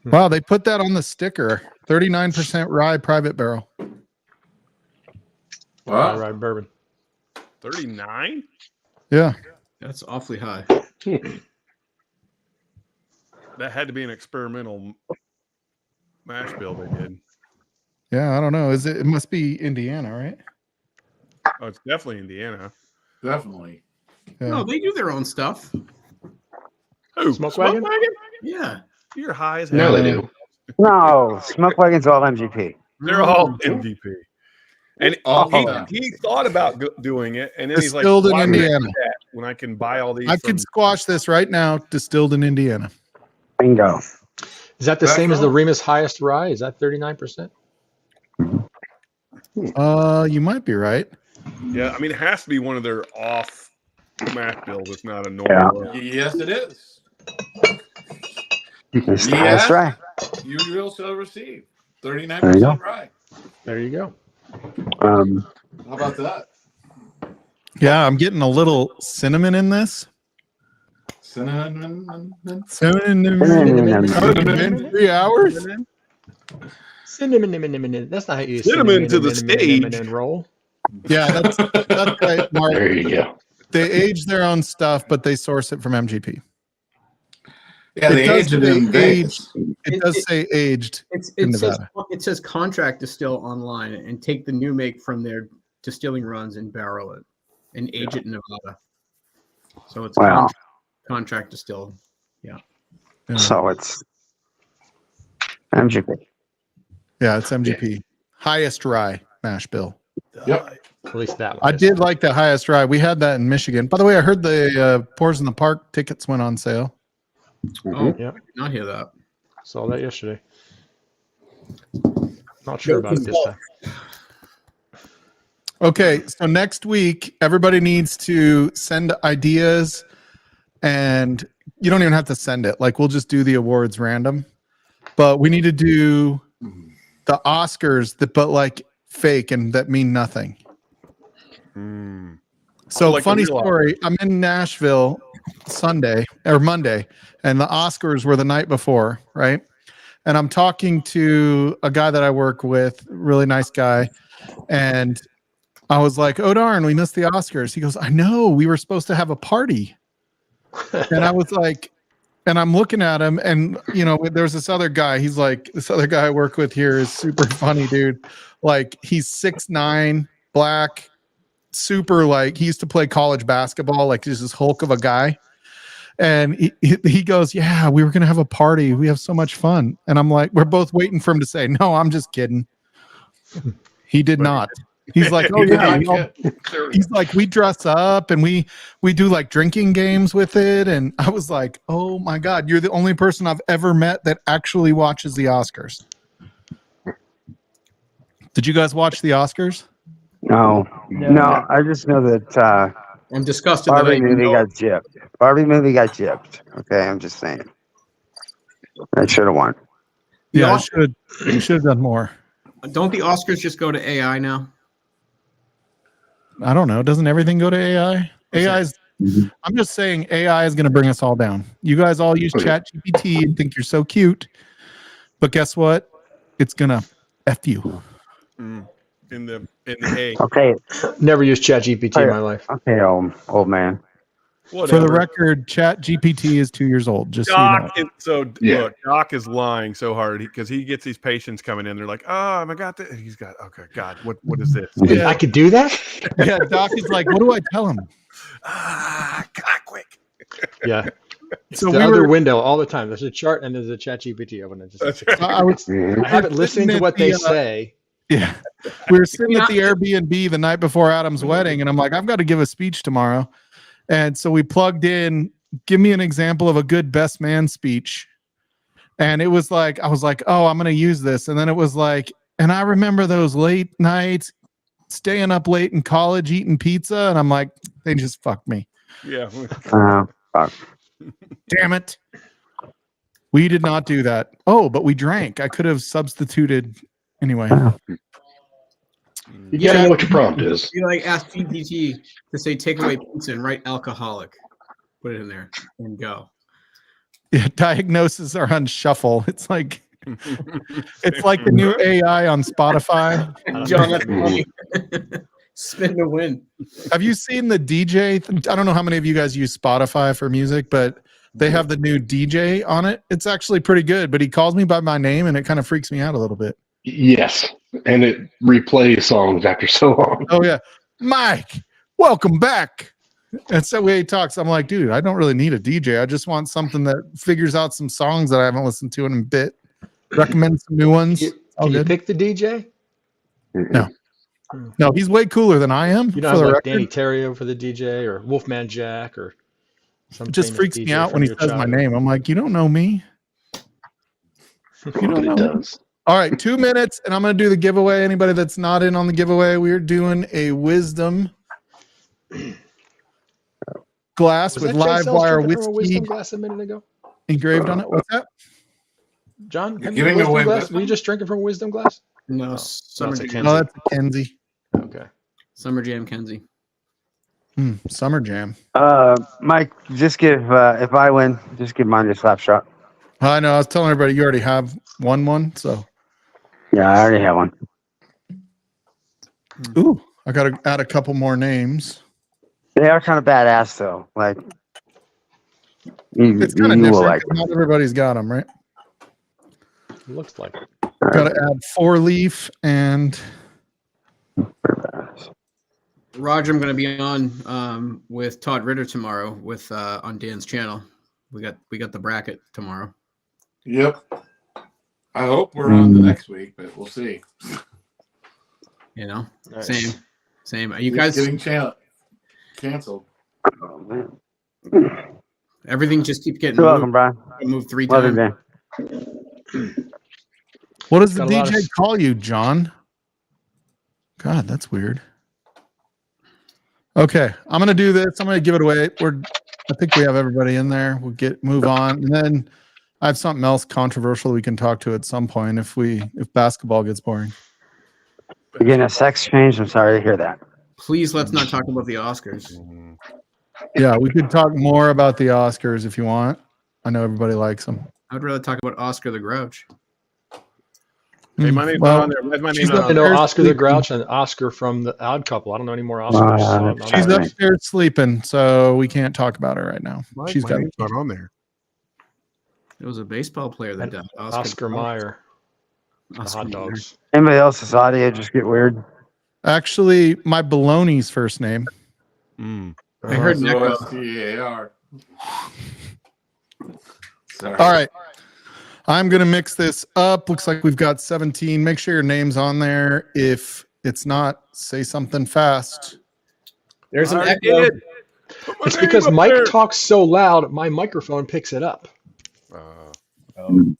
Wow, they put that on the sticker. 39% rye private barrel. All Wow. right, bourbon. 39? Yeah. That's awfully high. That had to be an experimental mash bill they did. Yeah, I don't know. It must be Indiana, right? Oh, it's definitely Indiana. Definitely. Yeah. No, they do their own stuff. Who? Smoke wagon? Yeah. You're high as now hell. they do. No, Smoke Wagon's all MGP. They're all MVP. And All he, that. he thought about doing it, and then he's like, Distilled in "Why would I do Indiana. that when I can buy all these?" I from-" could squash this right now. Distilled in Indiana. Bingo. Is that the That's same as the all. Remus highest rye? Is that 39%? You might be right. Yeah, I mean, it has to be one of their off mash bills. It's not a normal. Yes, it is. That's Yeah. right. You will shall receive. There you 39% right. There you go. How about that? Yeah, I'm getting a little cinnamon in this. Cinnamon. Cinnamon. 3 hours? Cinnamon. That's not how you Cinnamon to the stage. and roll. Yeah, that's right, Mark. There you go. They age their own stuff, but they source it from MGP. Yeah, they does aged it in say Vegas. It does say aged. in Nevada. It says contract distill online and take the new make from their distilling runs and barrel it and age it in Nevada. So it's Wow. contract distill. Yeah. So it's MGP. Yeah, it's MGP. Highest rye mash bill. Yep. At least that one. I did like the highest rye. We had that in Michigan. By the way, I heard the Pours in the Park tickets went on sale. Oh, Yeah. I did not hear that. Saw that yesterday. Not sure about it this time. Okay, so next week, everybody needs to send ideas, and you don't even have to send it. Like, we'll just do the awards random, but we need to do the Oscars but like fake and that mean nothing. Mm. So Like a funny real story. I'm in Nashville Sunday or Monday, and the Oscars were the night before, right? And I'm talking to a guy that I work with, really nice guy, and I was like, "Oh darn, we missed the Oscars." He goes, "I know, we were supposed to have a party." And I was like, and I'm looking at him, and you know, there's this other guy. He's like, this other guy I work with here is super funny, dude. Like, he's 6'9", black, super, like, he used to play college basketball, like, he's this hulk of a guy. And he goes, yeah, we were going to have a party. We have so much fun. And I'm like, we're both waiting for him to say, no, I'm just kidding. He did not. He's like, oh yeah. He's like, we dress up and we do like drinking games with it. And I was like, oh my God, you're the only person I've ever met that actually watches the Oscars. Did you guys watch the Oscars? No, I just know that I'm disgusted. That Barbie movie got gypped. Barbie movie got gypped. Okay, I'm just saying. I should have won. Yeah, I should have done more. Don't the Oscars just go to AI now? I don't know. Doesn't everything go to AI? I'm just saying AI is going to bring us all down. You guys all use ChatGPT and think you're so cute. But guess what? It's going to F you. In the A. Okay. Never used ChatGPT in my life. Okay, old man. Whatever. For the record, ChatGPT is 2 years old. Just Doc, so you know. look, Doc is lying so hard because he gets these patients coming in. They're like, "Oh, I got this." He's got, okay, God, what is this? Yeah. I could do that? Yeah, Doc is like, what do I tell him? Quick. Yeah. It's So the we other were- window all the time. There's a chart and there's a ChatGPT open. It just, I I have it listening to what they say. Yeah. We were sitting at the Airbnb the night before Adam's wedding, and I'm like, I've got to give a speech tomorrow. And so we plugged in, give me an example of a good best man speech. And it was like, I was like, oh, I'm going to use this. And then it was like, and I remember those late nights, staying up late in college, eating pizza. And I'm like, they just fucked me. Yeah. Fuck. Damn it. We did not do that. Oh, but we drank. I could have substituted anyway. You gotta know what your prompt is. You like ask GPT to say take away pizza and write alcoholic. Put it in there and go. Yeah, diagnoses are on shuffle. It's like the new AI on Spotify. John, that's funny. Spin to win. Have you seen the DJ? I don't know how many of you guys use Spotify for music, but they have the new DJ on it. It's actually pretty good, but he calls me by my name and it kind of freaks me out a little bit. Yes, and it replays songs after so long. Oh yeah, Mike, welcome back. That's the way he talks. I'm like, dude, I don't really need a DJ. I just want something that figures out some songs that I haven't listened to in a bit. Recommend some new ones. Can you pick the DJ? No, he's way cooler than I am. You don't for have the like record. Danny Terrio for the DJ or Wolfman Jack or something. It just freaks me out when he says my name. I'm like, you don't know me. You don't know me. All right, 2 minutes, and I'm going to do the giveaway. Anybody that's not in on the giveaway, we're doing a wisdom glass Was with that live Jay Sells wire drinking from a whiskey wisdom glass a minute ago? engraved on it. What's that? John, You're have you giving a wisdom away glass? wisdom? Were you just drinking from a wisdom glass? No, Summer it's a Jam. No, that's a Kenzie. Okay. Summer Jam Kenzie. Summer Jam. Mike, just give if I win, just give mine a slap shot. I know. I was telling everybody you already have one, so. Yeah, I already have one. Ooh, I got to add a couple more names. They are kind of badass though. Like It's kind of you will different. like 'Cause not everybody's got them, right? It looks like it. Got to add 4-leaf and Roger, I'm going to be on with Todd Ritter tomorrow with on Dan's channel. We got the bracket tomorrow. Yep. I hope we're on the next week, but we'll see. You know, Nice. same. You It's guys, getting canceled. Oh, man. everything just keeps getting You're welcome, moved. Brian. Moved 3 Love you, times. man. what does the Got a lot of DJ call you, John? God, that's weird. Okay, I'm gonna do this. I'm gonna give it away. I think we have everybody in there. We'll move on, and then I have something else controversial we can talk to at some point if basketball gets boring. You're getting a sex change. I'm sorry to hear that. Please let's not talk about the Oscars. Yeah, we could talk more about the Oscars if you want. I know everybody likes them. I'd rather talk about Oscar the Grouch. Hey, my name's Well, not on there. Where's my she's name? not I know There's Oscar the sleeping. Grouch and Oscar from the Odd Couple. I don't know any more Oscars. so I'm not She's sure. upstairs sleeping, so we can't talk about her right now. She's got name's not on there. It was a baseball player that died. Oscar Mayer. The Oscar hot Mayer. dogs. Anybody else's audio just get weird? actually my baloney's first name. I heard Neko. OSTAR. Sorry. All right. I'm going to mix this up. Looks like we've got 17. Make sure your name's on there. If it's not, say something fast. There's an I echo. did. Put my It's name because up Mike there. talks so loud, my microphone picks it up. Am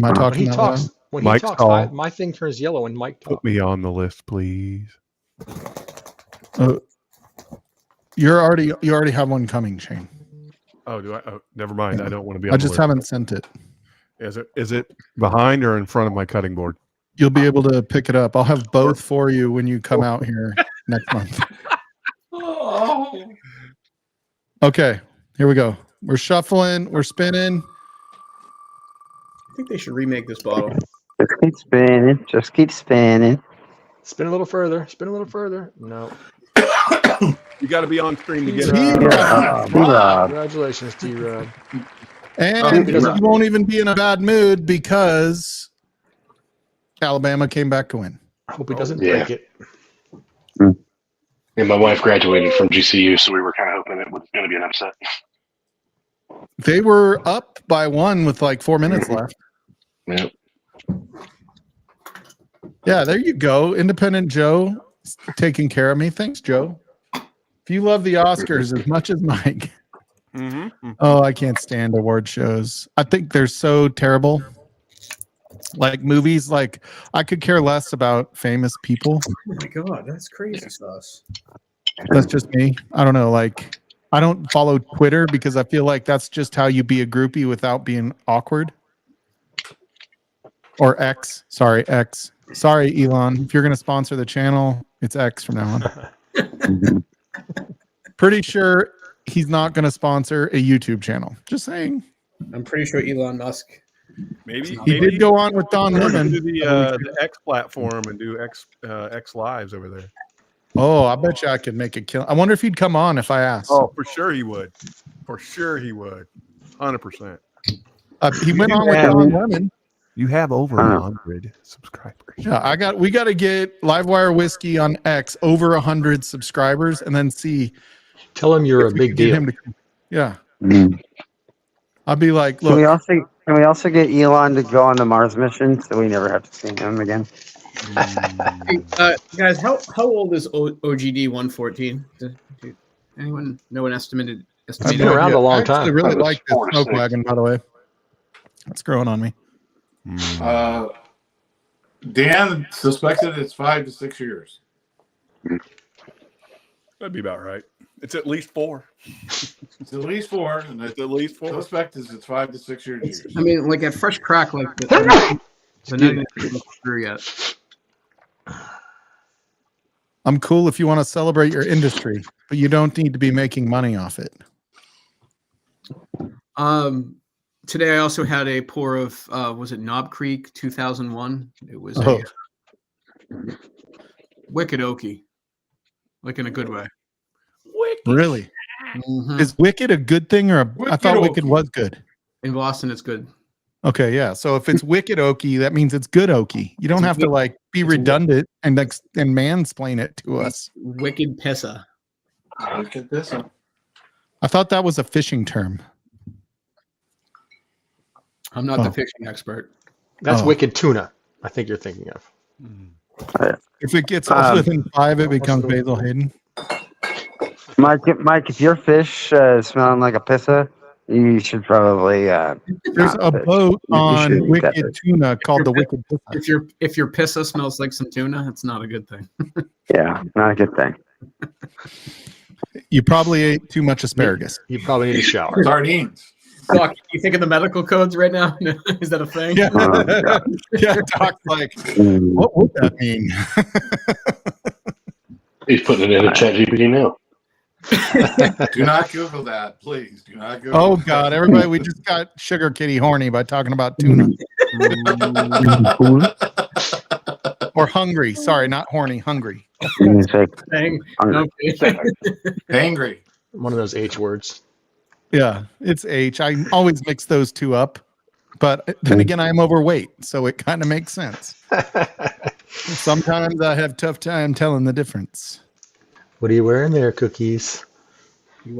I When talking he that talks, loud? when Mike's he talks, call. my thing turns yellow when Mike talks. Put me on the list, please. You already have one coming, Shane. Oh, do I? Oh, never mind. I don't want to be on I the just list. haven't sent it. Is it behind or in front of my cutting board? You'll be able to pick it up. I'll have both for you when you come out here next month. Oh. Okay, here we go. We're shuffling. We're spinning. I think they should remake this bottle. Just keep spinning. Just keep spinning. Spin a little further. Spin a little further. No. You got to be on stream to get it. T-Rob. Congratulations, T-Rob. And because you won't even be in a bad mood because Alabama came back to win. I hope he doesn't Yeah. break it. And my wife graduated from GCU, so we were kind of hoping it was going to be an upset. They were up by 1 with like 4 minutes left. Yep. Yeah, there you go. Independent Joe taking care of me. Thanks, Joe. If you love the Oscars as much as Mike. Mm-hmm. Oh, I can't stand award shows. I think they're so terrible. Like movies, like I could care less about famous people. Oh my god, that's crazy sauce. That's just me. I don't know. Like I don't follow Twitter because I feel like that's just how you be a groupie without being awkward. Or X. Sorry, X. Sorry, Elon. If you're going to sponsor the channel, it's X from now on. Pretty sure he's not going to sponsor a YouTube channel. Just saying. I'm pretty sure Elon Musk. Maybe He did go on with Don Lemon. do the X platform and do X lives over there. Oh, I bet you I could make a kill. I wonder if he'd come on if I asked. Oh, for sure he would. For sure he would. 100%. He went on with Don Lemon. You have over 100 subscribers. Yeah, we got to get Livewire Whiskey on X over 100 subscribers, and then see. Tell him you're a if we big can get deal. him to- yeah, Mm. I'll be like, Can we look, also get Elon to go on the Mars mission so we never have to see him again? Hey, guys, how old is OGD 114? Anyone know an estimated? I've been no around idea. a long I actually time. really That was like this 4 to smoke 6. wagon, by the way. It's growing on me. Dan suspected it's 5 to 6 years. That'd be about right. It's at least 4. It's at least 4, and It's the at least 4. suspect is it's 5 to 6 years. I mean, like at fresh crack, like the nugget isn't through yet. I'm cool if you want to celebrate your industry, but you don't need to be making money off it. Today I also had a pour of was it Knob Creek 2001? It was Oh. a Wicked Oaky, like in a good way. Really? Mhm. Is Wicked a good thing or I thought Wicked Wicked Oaky. was good. In Boston, it's good. Okay, yeah. So if it's Wicked Oaky, that means it's good Oaky. You don't It's have to like be it's redundant and mansplain it to us. Wicked Pissa. Look at this one. I thought that was a fishing term. I'm not the Oh. fishing expert. That's Oh. wicked tuna. I think you're thinking of. If it gets older than 5, it becomes what's the- Basil Hayden. Mike, if your fish smelling like a pissa, you should probably. There's not a fish. boat You on shouldn't eat that Wicked fish. Tuna called the Wicked Pissa. If your pissa smells like some tuna, it's not a good thing. Yeah, not a good thing. You probably ate too much asparagus. You probably need a shower. Sardines. Doc, you think of the medical codes right now? Is that a thing? Yeah, Oh, God. yeah. Doc's like, Mm. what would that mean? He's putting it in a chat GPT now. Do not Google that, please. Do not Google Oh that. God, everybody, we just got Sugar Kitty horny by talking about tuna or hungry. Sorry, not horny, hungry. It's like, Thing. hungry. Okay. Angry. One of those H words. Yeah, it's H. I always mix those two up, but then again, I'm overweight, so it kind of makes sense. Sometimes I have tough time telling the difference. What are you wearing there, Cookies? You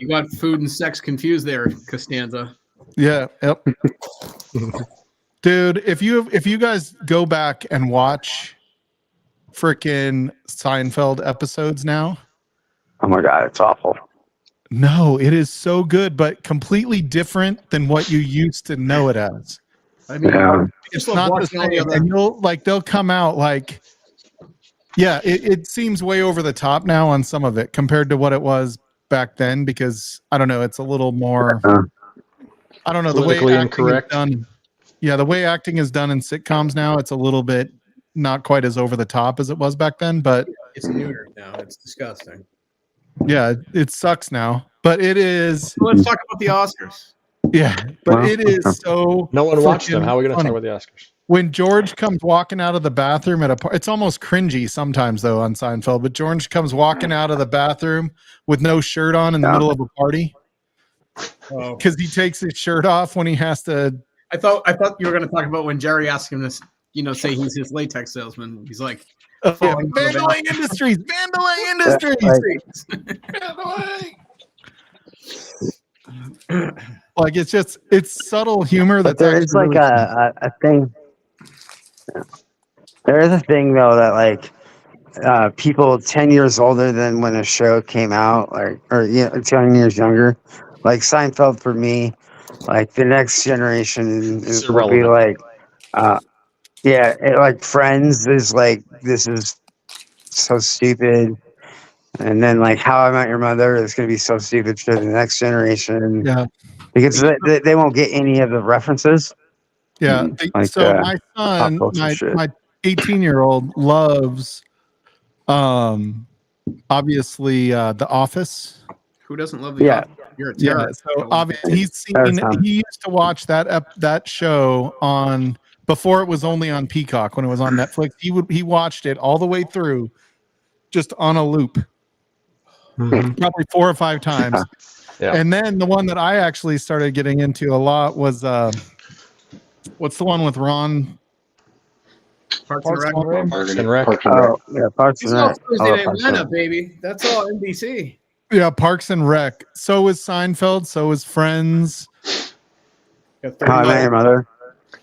got food and sex confused there, Costanza. Yeah. Yep. Dude, if you guys go back and watch freaking Seinfeld episodes now, Oh my god, it's awful. no, it is so good, but completely different than what you used to know it as. I mean, Yeah. It's love not the watching all the same, other- and they'll come out like, yeah, it seems way over the top now on some of it compared to what it was back then, because I don't know, it's a little more, I don't know, the way Politically acting is incorrect. done. Yeah, the way acting is done in sitcoms now, it's a little bit not quite as over the top as it was back then, but it's neutered now. It's disgusting. yeah, it sucks now. But it is, So let's talk about the Oscars. yeah, but Well, it is so. No one watched them. freaking How are we going to funny. talk about the Oscars? When George comes walking out of the bathroom at it's almost cringy sometimes though on Seinfeld, but George comes walking out of the bathroom with no shirt on in the middle of a party Oh. because he takes his shirt off when he has to. I thought you were going to talk about when Jerry asked him to, say he's his latex salesman. He's like, Yeah, falling down the Vandelang Industries, Vandelang Industries. Like it's subtle humor. But That's there is actually like really a thing. There is a thing though that like people 10 years older than when a show came out, or 10 years younger, like Seinfeld for me, like the next generation It's will be irrelevant. like, like Friends is like, this is so stupid. And then like How I Met Your Mother is going to be so stupid for the next generation. Yeah. Because they won't get any of the references. Yeah. Like, So my son, pop culture shit. my 18-year-old loves, obviously, The Office. who doesn't love the Yeah. Oscars? You're a Yeah. terrorist. So obviously, Marathon. he used to watch that show on before it was only on Peacock when it was on Netflix. He watched it all the way through, just on a loop, probably 4 or 5 times. Yeah. And then the one that I actually started getting into a lot was what's the one with Ron? Parks and Rec. Parks and Rec. Parks and Rec. Oh, yeah, Parks It's and all Rec. Thursday Oh, Night Parks and Lineup, Rec. baby. That's all NBC. Yeah, Parks and Rec. So is Seinfeld. So is Friends. Got How I Met Your Mother.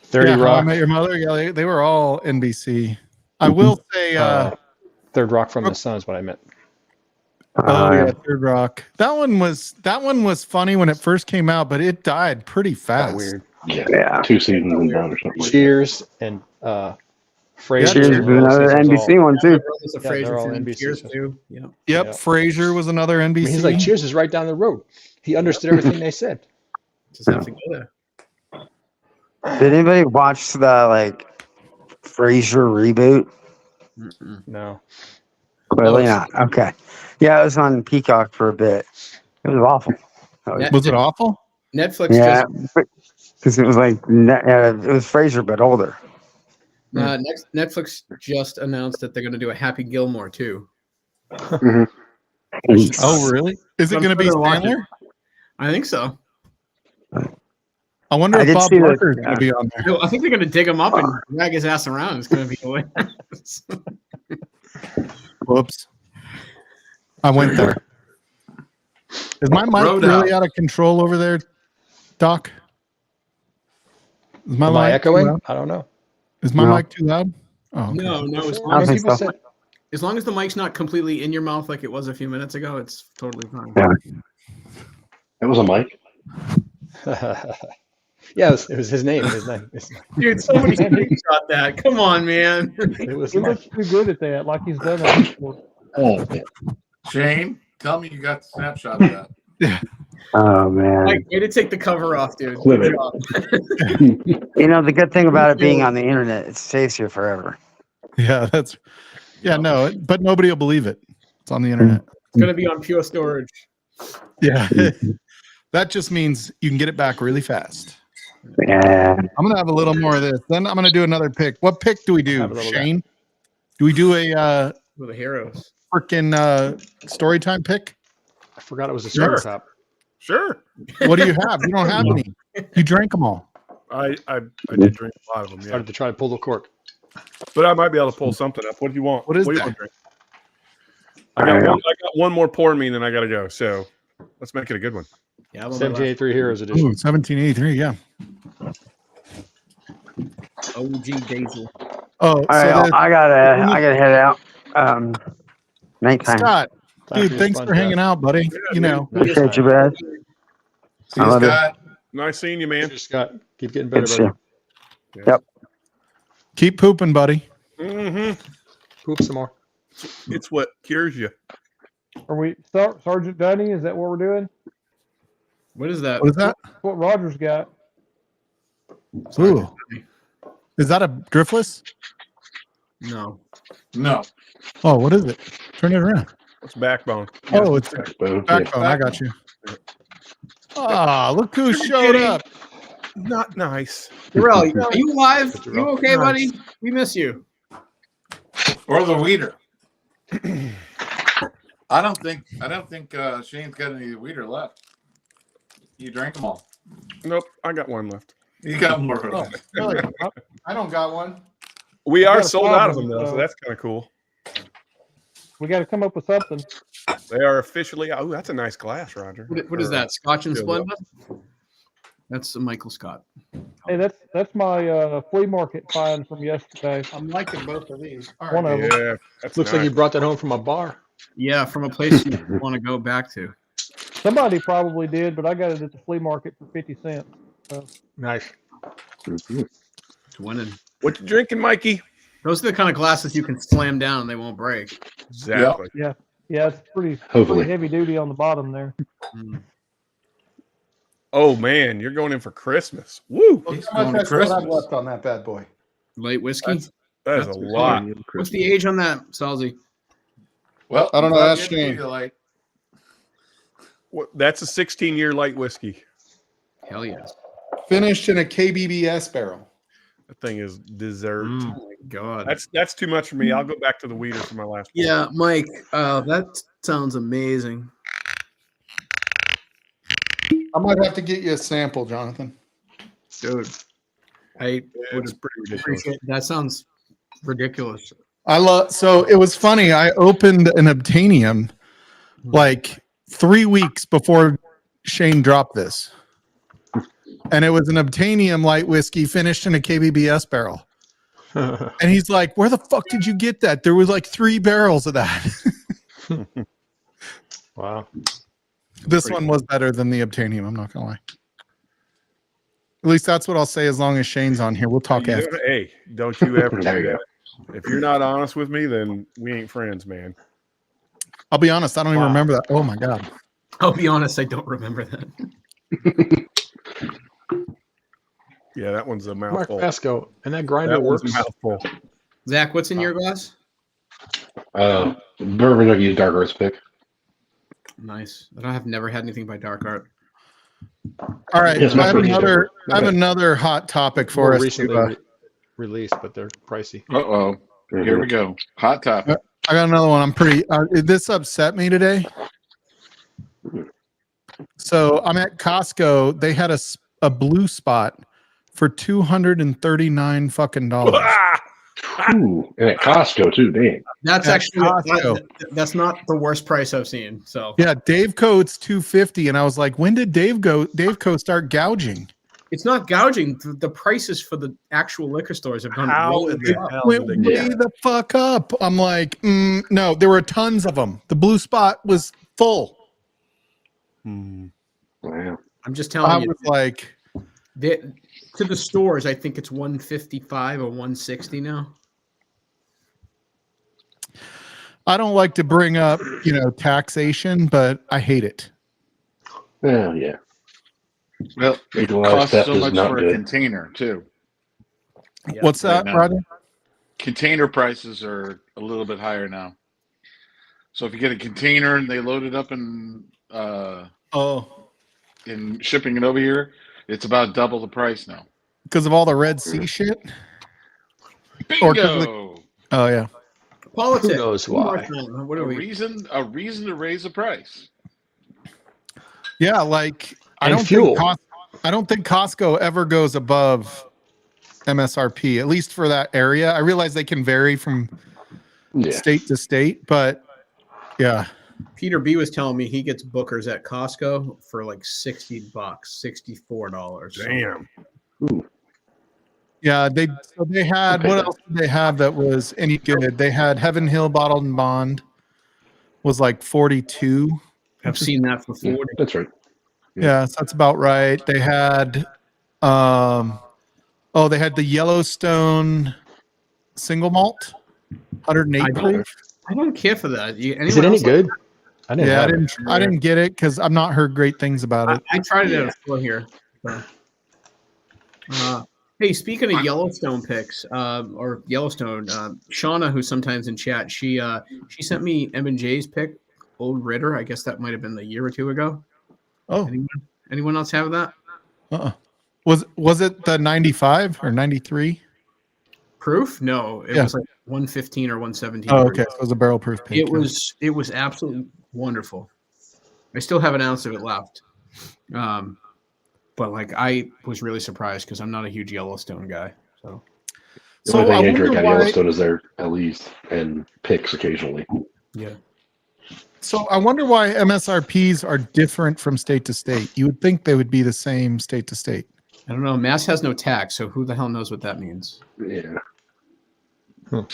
30 yeah, How I Rock. Met Your Mother. Yeah, they were all NBC. I will say, Third Rock from the Sun is what I meant. oh yeah, Third Rock. That one was funny when it first came out, but it died pretty fast. Got weird. Yeah. 2 seasons and done or something. Cheers and Frasier. Cheers is another NBC one too. There's a Yeah, they're all Frasier fan. NBC Cheers shows. too. Yeah. Yep, Yeah. Frasier was another I NBC. mean, he's like, Cheers is right down the road. He understood everything they said. Just have to go there. Did anybody watch the like Frasier reboot? No. Clearly not. Okay. Yeah, it was on Peacock for a bit. It was awful. Was it awful? Netflix Yeah, just because it was like it was Frasier but older. Netflix just announced that they're going to do a Happy Gilmore too. Oh, really? Is it I'm going to be sure they're watching. Sandler? I think so. I wonder I if did Bob see that, Barker is going to be on there. I think they're going to dig him up and drag his ass around. It's going to be hilarious. Whoops. I went there. Is my mic Road really out. out of control over there, Doc? Is my Am I mic too echoing? loud? I don't know. Is my No. mic too loud? Oh, okay. No, as I long don't as, think People so. said as long as the mic's not completely in your mouth like it was a few minutes ago, it's totally fine. Yeah. That was a mic. yeah, it was his name. His name. Dude, somebody screenshot that. Come on, man. It was He looks too good at that, like he's done it before. Oh, Shane, tell me you got the snapshot of that. Oh man. Mike, way to take the cover off, dude. Clip Good it. job. You know the good thing about it being on the internet, it stays here forever. Yeah, no, but nobody will believe it. It's on the internet. It's going to be on Pure Storage. Yeah. That just means you can get it back really fast. Yeah. I'm going to have a little more of this. Then I'm going to do another pick. What pick do we do, Have a little Shane? Do we do a With the heroes. freaking story time pick? I forgot it was a Sure. super top. Sure. What do you have? You don't have any. You drank them all. I did drink a lot of them, yeah. Started to try to pull the cork. But I might be able to pull something up. What do you want? What is do you that? want to drink? I got one more pour me, and then I got to go. So Let's make it a good one. Yeah, I'm on my last 1783 Heroes Edition. Ooh, 1783. Yeah. OG Diesel. Oh, All right, so I gotta head out. Nighttime. Scott, Time dude, for your thanks sponge for hanging bath. out, buddy. You know, Appreciate you, bud. See I you, love you. Scott. Nice seeing you, man. Cheers, Scott. Keep getting better, Good to see buddy. you. Yep. keep pooping, buddy. Mm-hmm. Poop some more. It's what cures you. Are we Sergeant Dunny? Is that what we're doing? What is that? What is that? That's what Roger's got. Ooh. Is that a driftless? No. No. Oh, what is it? Turn it around. It's backbone. Oh, it's Backbone. backbone. I got you. Ah, look who showed up. Not nice. Darrell, are you alive? Mr. You Rock. okay, buddy? We miss you. Or the weeder. I don't think Shane's got any weeder left. You drank them all. Nope, I got one left. You got more. Oh, really? I don't got one. We are got a sold out of problem, them though, so so- that's kind of cool. We got to come up with something. They are officially. Oh, that's a nice glass, Roger. What is that? Scotch and Yeah, Splenda? That's Michael Scott. Hey, that's my flea market find from yesterday. I'm liking both of these. All One of them. Yeah, that's Looks nice. like you brought that home from a bar. Yeah, from a place you want to go back to. Somebody probably did, but I got it at the flea market for 50 cents. Nice. It's winning. What you drinking, Mikey? Those are the kind of glasses you can slam down and they won't break. Exactly. Yeah, it's pretty Hopefully. heavy duty on the bottom there. Mm. Oh man, you're going in for Christmas. Woo! He's going to Christmas. on that bad boy. Light whiskey. That is a lot. What's the age on that, Salzy? Well, I don't know, glad that's you had Shane. Pedialyte. That's a 16-year light whiskey. Hell yes. Finished in a KBBS barrel. That thing is dessert. Oh my god. That's too much for me. I'll go back to the weeder for my last one. Yeah, Mike. That sounds amazing. I might have to get you a sample, Jonathan. Dude. I would It's pretty ridiculous. appreciate that. Sounds ridiculous. So it was funny. I opened an Obtainium like 3 weeks before Shane dropped this. And it was an Obtainium light whiskey finished in a KBBS barrel. And he's like, where the fuck did you get that? There was like 3 barrels of that. Wow. This one was better than the Obtainium. I'm not going to lie. At least that's what I'll say as long as Shane's on here. We'll talk You after. know, hey, don't you ever There do you that. If you're not honest with me, then we ain't friends, man. I'll be honest. I don't even remember that. Oh my God. I'll be honest, I don't remember that. Yeah, that one's a Mark mouthful. Vasco, and that grinder That one's a works. mouthful. Zach, what's in your glass? Bourbon of you, Dark Horse pick. Nice. I've never had anything by Dark Art. All right. Yes, So I have my another, producer. I have another hot topic for More us. recently To, released, but they're pricey. Uh-oh. Here we go. Hot topic. I got another one. I'm pretty. This upset me today. So I'm at Costco. They had a blue spot for $239 fucking dollars. Ooh, and at Costco too, dang. That's At actually Costco. that's not the worst price I've seen. So Yeah, Dave Coates $250, and I was like, when did Dave Co start gouging? it's not gouging. The prices for the actual liquor stores have gone How way in the up. hell Went did they way get that? the fuck up. I'm like, no, there were tons of them. The blue spot was full. Wow. I'm just I telling you. was like, To the stores, I think it's 155 or 160 now. I don't like to bring up, taxation, but I hate it. Oh yeah. Well, it Legalized costs theft so is much not for a good. container, too. What's that, now. Rodney? Container prices are a little bit higher now. So if you get a container and they load it up in shipping it over here, it's about double the price now. Because of all the Red Sea shit? Or 'cause of the- Bingo! Oh, yeah. Politics. Who knows One more why? time. What A are we? reason to raise the price. Yeah, like, I And don't fuel. think Costco ever goes above MSRP, at least for that area. I realize they can vary from Yeah. state to state, but yeah. Peter B was telling me he gets Booker's at Costco for like $60, $64. Damn. Yeah, they had what else did they have that was any good? They had Heaven Hill Bottled and Bond was like 42. I've seen that for 40. That's right. Yeah, so that's about right. They had they had the Yellowstone single malt, 108 proof. I don't care for that. Is it any good? I didn't. Yeah, have it. I didn't get it because I've not heard great things about it. I tried it at a store here. So. Hey, speaking of Yellowstone picks, or Yellowstone, Shauna, who's sometimes in chat, she sent me M&J's pick, Old Ritter. I guess that might have been a year or two ago. Oh, anyone else have that? Was it the 95 or 93 proof? No, it was like 115 or 117. Oh, okay, so it was a barrel proof pick. It was absolutely wonderful. I still have an ounce of it left. But like I was really surprised because I'm not a huge Yellowstone guy. So The only thing Andrew got Yellowstone is their LEs and picks occasionally. Yeah. So I wonder why MSRPs are different from state to state. You would think they would be the same state to state. I don't know. Mass has no tax, so who the hell knows what that means? Yeah.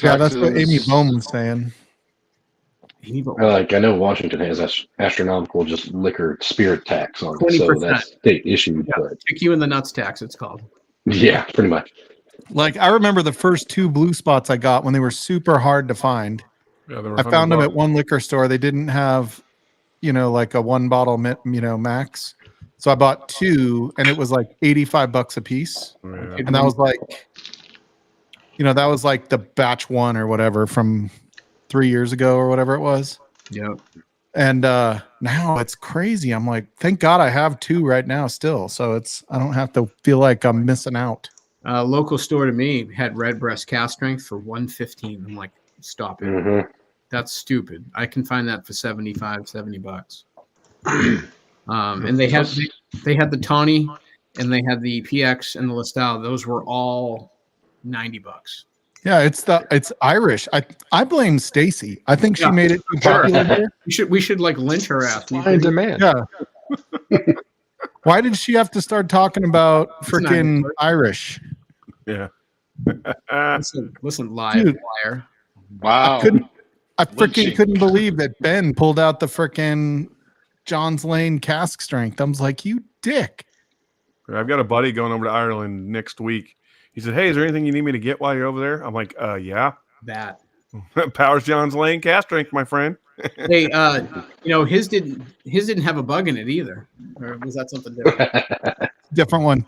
Yeah, that's what Amy Bowman was saying. I know Washington has astronomical just liquor spirit tax on it, so 20%. that's state issued. Yeah, But kick you in the nuts tax, it's called. yeah, pretty much. Like I remember the first 2 blue spots I got when they were super hard to find. Yeah, they were I found them $100. at one liquor store. They didn't have, like a 1 bottle, max. So I bought 2, and it was like $85 a piece. Yeah. And that was like, that was like the batch 1 or whatever from 3 years ago or whatever it was. Yeah. And now it's crazy. I'm like, thank God I have 2 right now still. So I don't have to feel like I'm missing out. Local store to me had Redbreast cast strength for $115. I'm like, stop it. Mm-hmm. That's stupid. I can find that for $70. And they had the Tawny, and they had the PX and the Listal. Those were all $90. Yeah, it's Irish. I blame Stacy. I think she made it too Sure. popular here. We should like lynch her ass. Supply and demand. Yeah. Why did she have to start talking about freaking Irish? Yeah. Listen, live Dude. wire. Wow. I freaking couldn't believe that Ben pulled out the freaking John's Lane cask strength. I was like, you dick. I've got a buddy going over to Ireland next week. He said, "Hey, is there anything you need me to get while you're over there?" I'm like, yeah. That. Powers John's Lane cast strength, my friend. Hey, his didn't have a bug in it either. Or was that something different? Different one.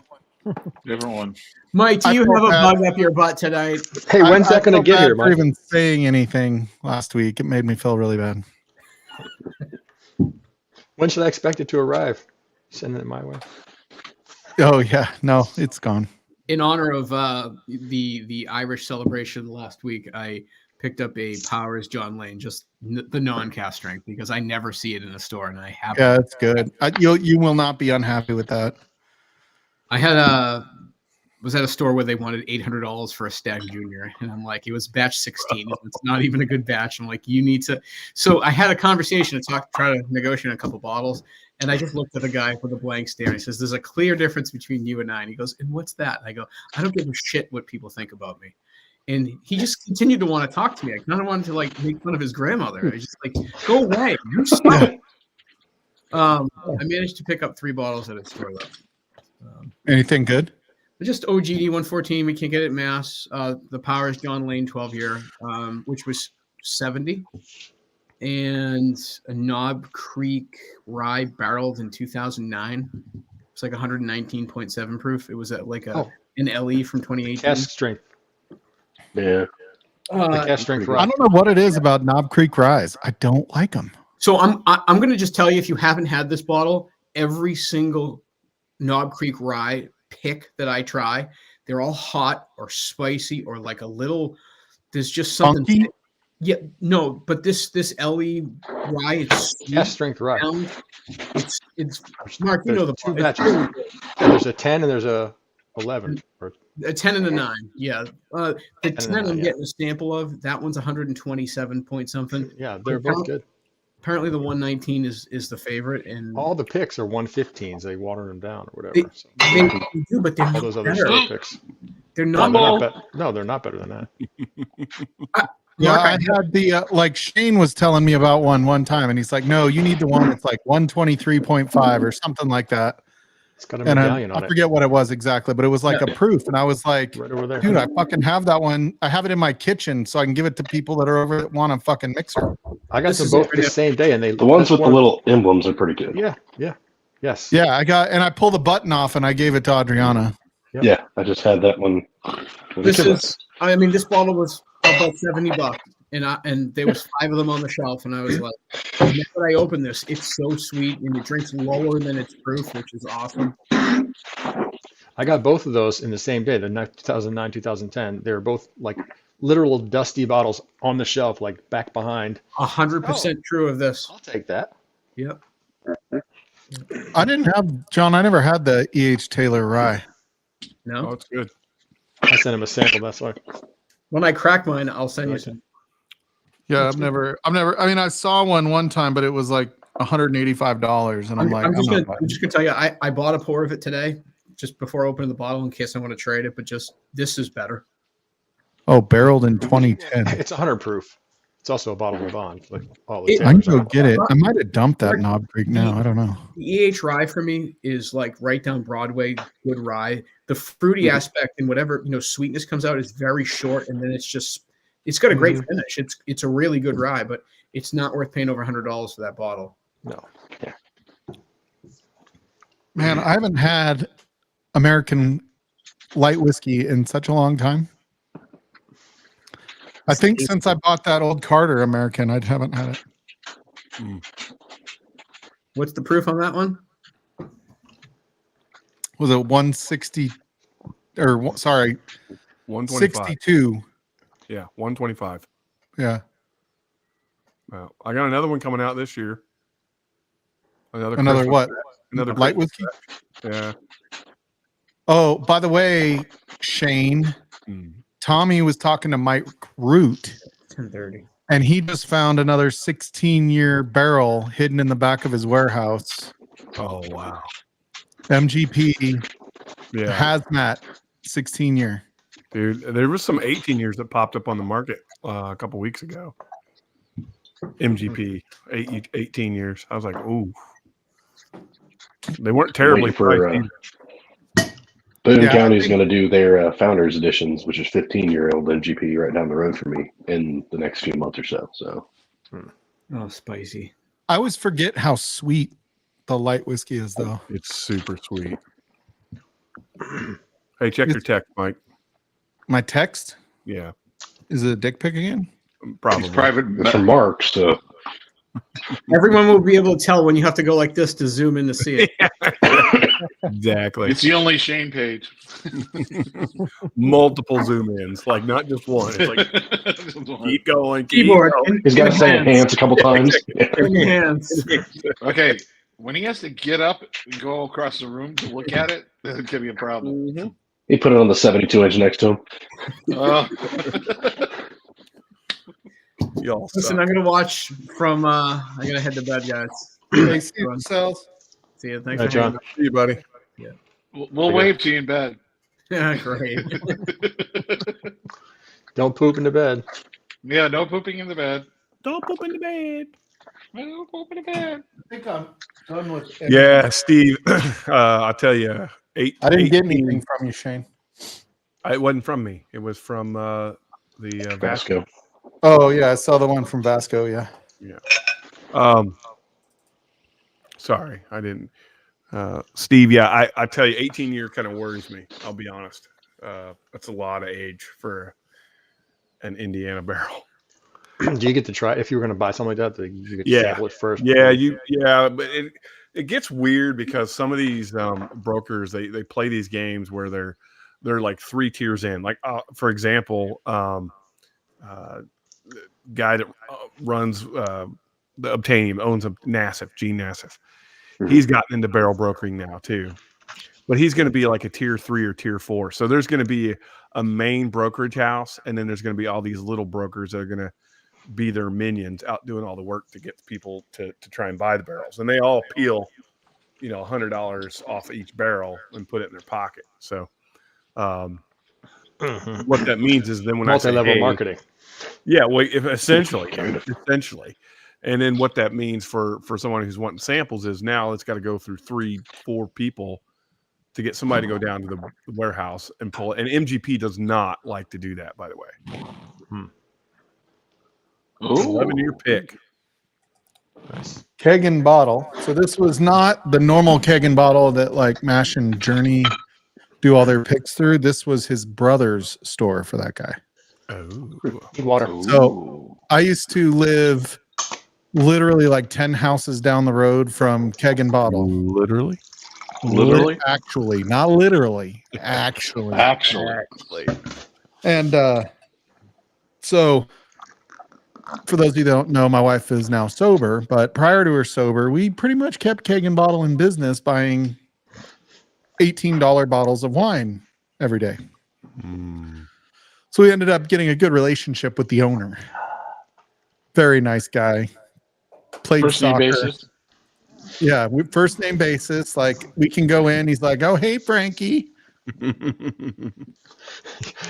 Different one. Mike, do I you felt have a bad. bug up your butt tonight? Hey, when's that going to felt get bad here, for Mike? even saying anything last week. It made me feel really bad. When should I expect it to arrive? Send it my way. Oh yeah, no, it's gone. In honor of the Irish celebration last week, I picked up a Powers John Lane, just the non-cast strength, because I never see it in a store, and I have. Yeah, it's good. You will not be unhappy with that. I was at a store where they wanted $800 for a Stag Junior, and I'm like, it was batch 16. It's not even a good batch. I'm like, you need to. So I had a conversation to try to negotiate a couple bottles, and I just looked at the guy with a blank stare. And he says, "There's a clear difference between you and I." And he goes, "And what's that?" And I go, "I don't give a shit what people think about me." And he just continued to want to talk to me. I kind of wanted to like make fun of his grandmother. I was just like, "Go away, you suck." I managed to pick up 3 bottles at a store though. Anything good? Just OGD 114. We can't get it at Mass. The Powers John Lane 12 year, which was 70, and a Knob Creek Rye barreled in 2009. It's like 119.7 proof. It was at like an LE from 2018. Cask strength. Yeah. The cask strength. I don't know what it is about Knob Creek Rise. I don't like them. So I'm going to just tell you, if you haven't had this bottle, every single Knob Creek Rye pick that I try, they're all hot or spicy or like a little. There's just something. Funky? Yeah, no, but this LE Rye, it's Cask strength rye. It's Mark. You know the two batches. There's a 10 and there's a 11 or a 10 and a 9. Yeah, the 10 and a 9, I'm yeah. getting a sample of. That one's 127 point something. Yeah, they're both good. apparently the 119 is the favorite, and All the picks are 115s. They water them down or They- whatever. So they do, but they're all not those other better. store picks. They're No, not. they're not no, they're not better than that. Yeah, Mark, I had the like Shane was telling me about one time, and he's like, "No, you need the one that's like 123.5 or something like that." It's got a And medallion I on it. forget what it was exactly, but it was like a proof, and I was like, Right over there. "Dude, I fucking have that one. I have it in my kitchen, so I can give it to people that are over that want a fucking mixer." I got This them is both it. the same day, and they The ones that's with the one- little emblems are pretty good. Yeah, yes. Yeah, I pulled the button off and I gave it to Adriana. Yep. Yeah, I just had that one. This bottle was about $70, and there was 5 of them on the shelf, and I was like, now that I open this, it's so sweet, and it drinks lower than its proof, which is awesome. I got both of those in the same day, the 2009, 2010. They were both like literal dusty bottles on the shelf, like back behind. 100% true of this. I'll take that. Yep. I didn't have John. I never had the E.H. Taylor rye. No. Oh, it's good. I sent him a sample. That's why. When I crack mine, I'll send you Okay. some. Yeah, I've never. I mean, I saw one time, but it was like $185, and I'm like, I'm just not gonna tell you, I bought a pour of it today, just before opening the bottle in case I want to trade it. But just this is better. Oh, barreled in 2010. It's 100 proof. It's also a bottle of Bond. Like all It- the I can Taylors go are. get it. I might have dumped that Knob Creek now. I don't know. The EH rye for me is like right down Broadway, good rye. The fruity aspect and whatever sweetness comes out is very short, and then it's got a great finish. It's a really good rye, but it's not worth paying over $100 for that bottle. No. Man, I haven't had American light whiskey in such a long time. I think since I bought that old Carter American, I haven't had it. What's the proof on that one? Was it 160 or sorry, 125. 62? Yeah, 125. Yeah. Wow. I got another one coming out this year. Another Another Christmas what? batch. Another Light Christmas whiskey? batch. Yeah. Oh, by the way, Shane, Tommy was talking to Mike Root, 10:30. and he just found another 16-year barrel hidden in the back of his warehouse. Oh wow. MGP Yeah. hazmat 16-year. Dude, there was some 18 years that popped up on the market a couple weeks ago. MGP, 18 years. I was like, ooh. They weren't terribly Waiting for, priced either. Boone Yeah, I County is think- going to do their founders editions, which is 15-year-old MGP right down the road for me in the next few months or so. So Oh, spicy. I always forget how sweet the light whiskey is, though. It's super sweet. Hey, check your text, Mike. My text Yeah, is it a dick pic again? probably. It's private. it's from Mark. So Everyone will be able to tell when you have to go like this to zoom in to see it. Exactly. It's the only Shane page. Multiple zoom ins, like not just one. It's like keep going, keep Keyboard. going. he's got to say enhance a couple times. In your hands. Okay, when he has to get up and go across the room to look at it, that could be a problem. He put it on the 72-inch next to him. Uh, Y'all Listen, suck. I'm gonna watch from. I gotta head to bed, guys. They see themselves. See you. Thanks Hey, for John. See you, buddy. we'll wave to you in bed. Yeah, great. Don't poop in the bed. Yeah, no pooping in the bed. Don't poop in the bed. No pooping in the bed. I think I'm done with. Yeah, Steve. I tell you, I didn't get 18 anything from you, Shane. It wasn't from me. It was from the Vasco. Vasco. Oh yeah, I saw the one from Vasco. Yeah. Sorry, I didn't. Steve, yeah, I tell you, 18-year kind of worries me. I'll be honest. That's a lot of age for an Indiana barrel. Do you get to try if you were going to buy something like that? You get to Yeah. sample it first. Yeah, but it gets weird because some of these brokers they play these games where they're like 3 tiers in. Like for example, guy that runs the Obtainium owns a Nassif, Gene Nassif. He's gotten into barrel brokering now too, but he's going to be like a tier 3 or tier 4. So there's going to be a main brokerage house, and then there's going to be all these little brokers that are going to be their minions out doing all the work to get people to try and buy the barrels, and they all peel, $100 off each barrel and put it in their pocket. So, what that means is then when Multi-level I say, hey, marketing. yeah, well, essentially, and then what that means for someone who's wanting samples is now it's got to go through 3-4 people to get somebody to go down to the warehouse and pull it. And MGP does not like to do that, by the way. 11-year pick. Nice. Keg and bottle. So this was not the normal keg and bottle that like Mash and Journey do all their picks through. This was his brother's store for that guy. Oh, Good water. So I used to live literally like 10 houses down the road from Keg and Bottle. literally. Actually, not literally. Actually. And so for those of you that don't know, my wife is now sober, but prior to her sober, we pretty much kept Keg and Bottle in business buying $18 bottles of wine every day. So we ended up getting a good relationship with the owner. Very nice guy. Played First name soccer. basis. Yeah, first name basis. Like we can go in. He's like, "Oh, hey, Frankie."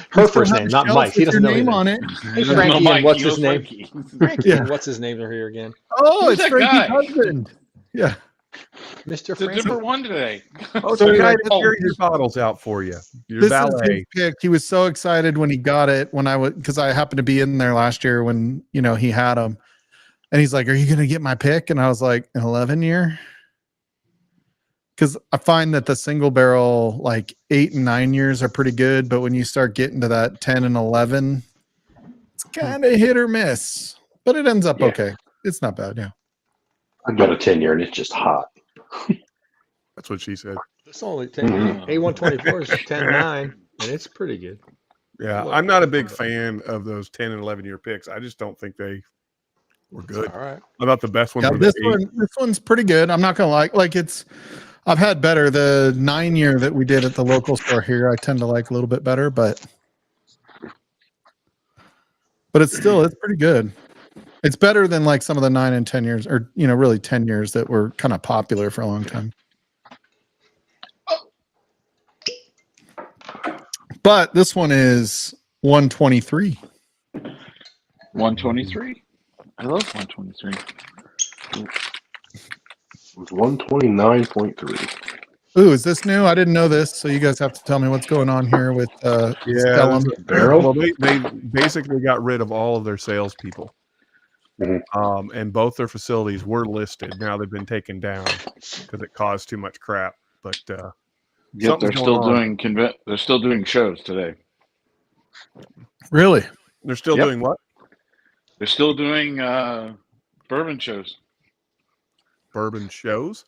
Her first name, not Mike. He doesn't know name anything. on it. Hey, No, Frankie, Mike, and what's he his goes name? Frankie. Frankie, Yeah. and what's his name here again? Oh, Who's it's that Frankie's guy? husband. Yeah. Mr. It's a Frankie. different one today. Oh, So so the guy yeah, that carried your bottles out for you. Your This is his valet. pick. He was so excited when he got it when I was because I happened to be in there last year when he had them, and he's like, "Are you gonna get my pick?" And I was like, "An 11-year." Because I find that the single barrel, like 8 and 9 years, are pretty good, but when you start getting to that 10 and 11, it's kind of hit or miss. But it ends up okay. It's not bad, yeah. I got a 10-year and it's just hot. That's what she said. It's only 10. Mhm. A124 is 10.9, and it's pretty good. Yeah, I'm not a big fan of those 10 and 11-year picks. I just don't think they were good. All right. I thought the best one Yeah, was this the 8. this one's pretty good. I'm not gonna like it's. I've had better. The 9-year that we did at the local store here, I tend to like a little bit better, but it's pretty good. It's better than like some of the 9 and 10 years, or really 10 years that were kind of popular for a long time. But this one is 123. 123. I love 123. It was 129.3. Ooh, is this new? I didn't know this, so you guys have to tell me what's going on here with Stellum. Well, they basically got rid of all of their salespeople. And both their facilities were listed. Now they've been taken down because it caused too much crap. But Yep, they're still doing shows today. Really? They're still Yep. doing what? They're still doing bourbon shows. Bourbon shows?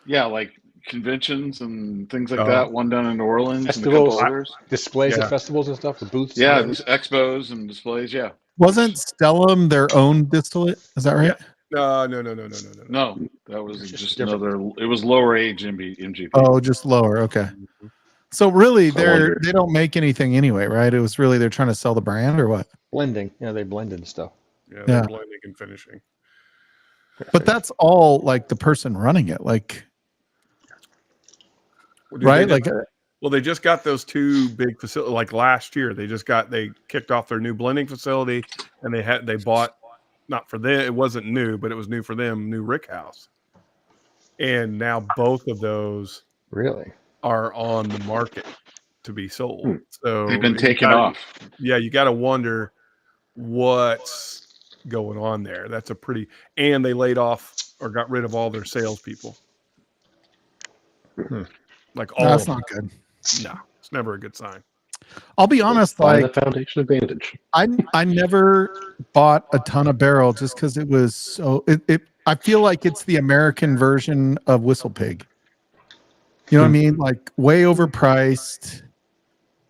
Yeah, like conventions and things like Oh. that. One down in New Orleans Festivals, and a couple others. displays Yeah. at festivals and stuff, the booths. Yeah, there's expos and displays. Yeah. Wasn't Stellum their own distillate? Is that right? No. No, that was Just just different. another. It was lower age MGP. Oh, just lower. Okay. So really, So I wonder- they don't make anything anyway, right? It was really they're trying to sell the brand or what? Blending. Yeah, they blended and stuff. Yeah, Yeah. they're blending and finishing. But that's all like the person running it, like Well, dude, right? they Like just- well, they just got those 2 big facilities. Like last year, they kicked off their new blending facility, and they bought, not for them, it wasn't new, but it was new for them, new Rick House. And now both of those Really? are on the market to be sold. So They've been you taken gotta- off. Yeah, you got to wonder what's going on there. That's a pretty, and they laid off or got rid of all their salespeople. Like all that's of them. not good. No, it's never a good sign. I'll be honest, Find like the foundation advantage. I never bought a ton of barrel just because it was so I feel like it's the American version of Whistle Pig. You know what I mean? Like way overpriced.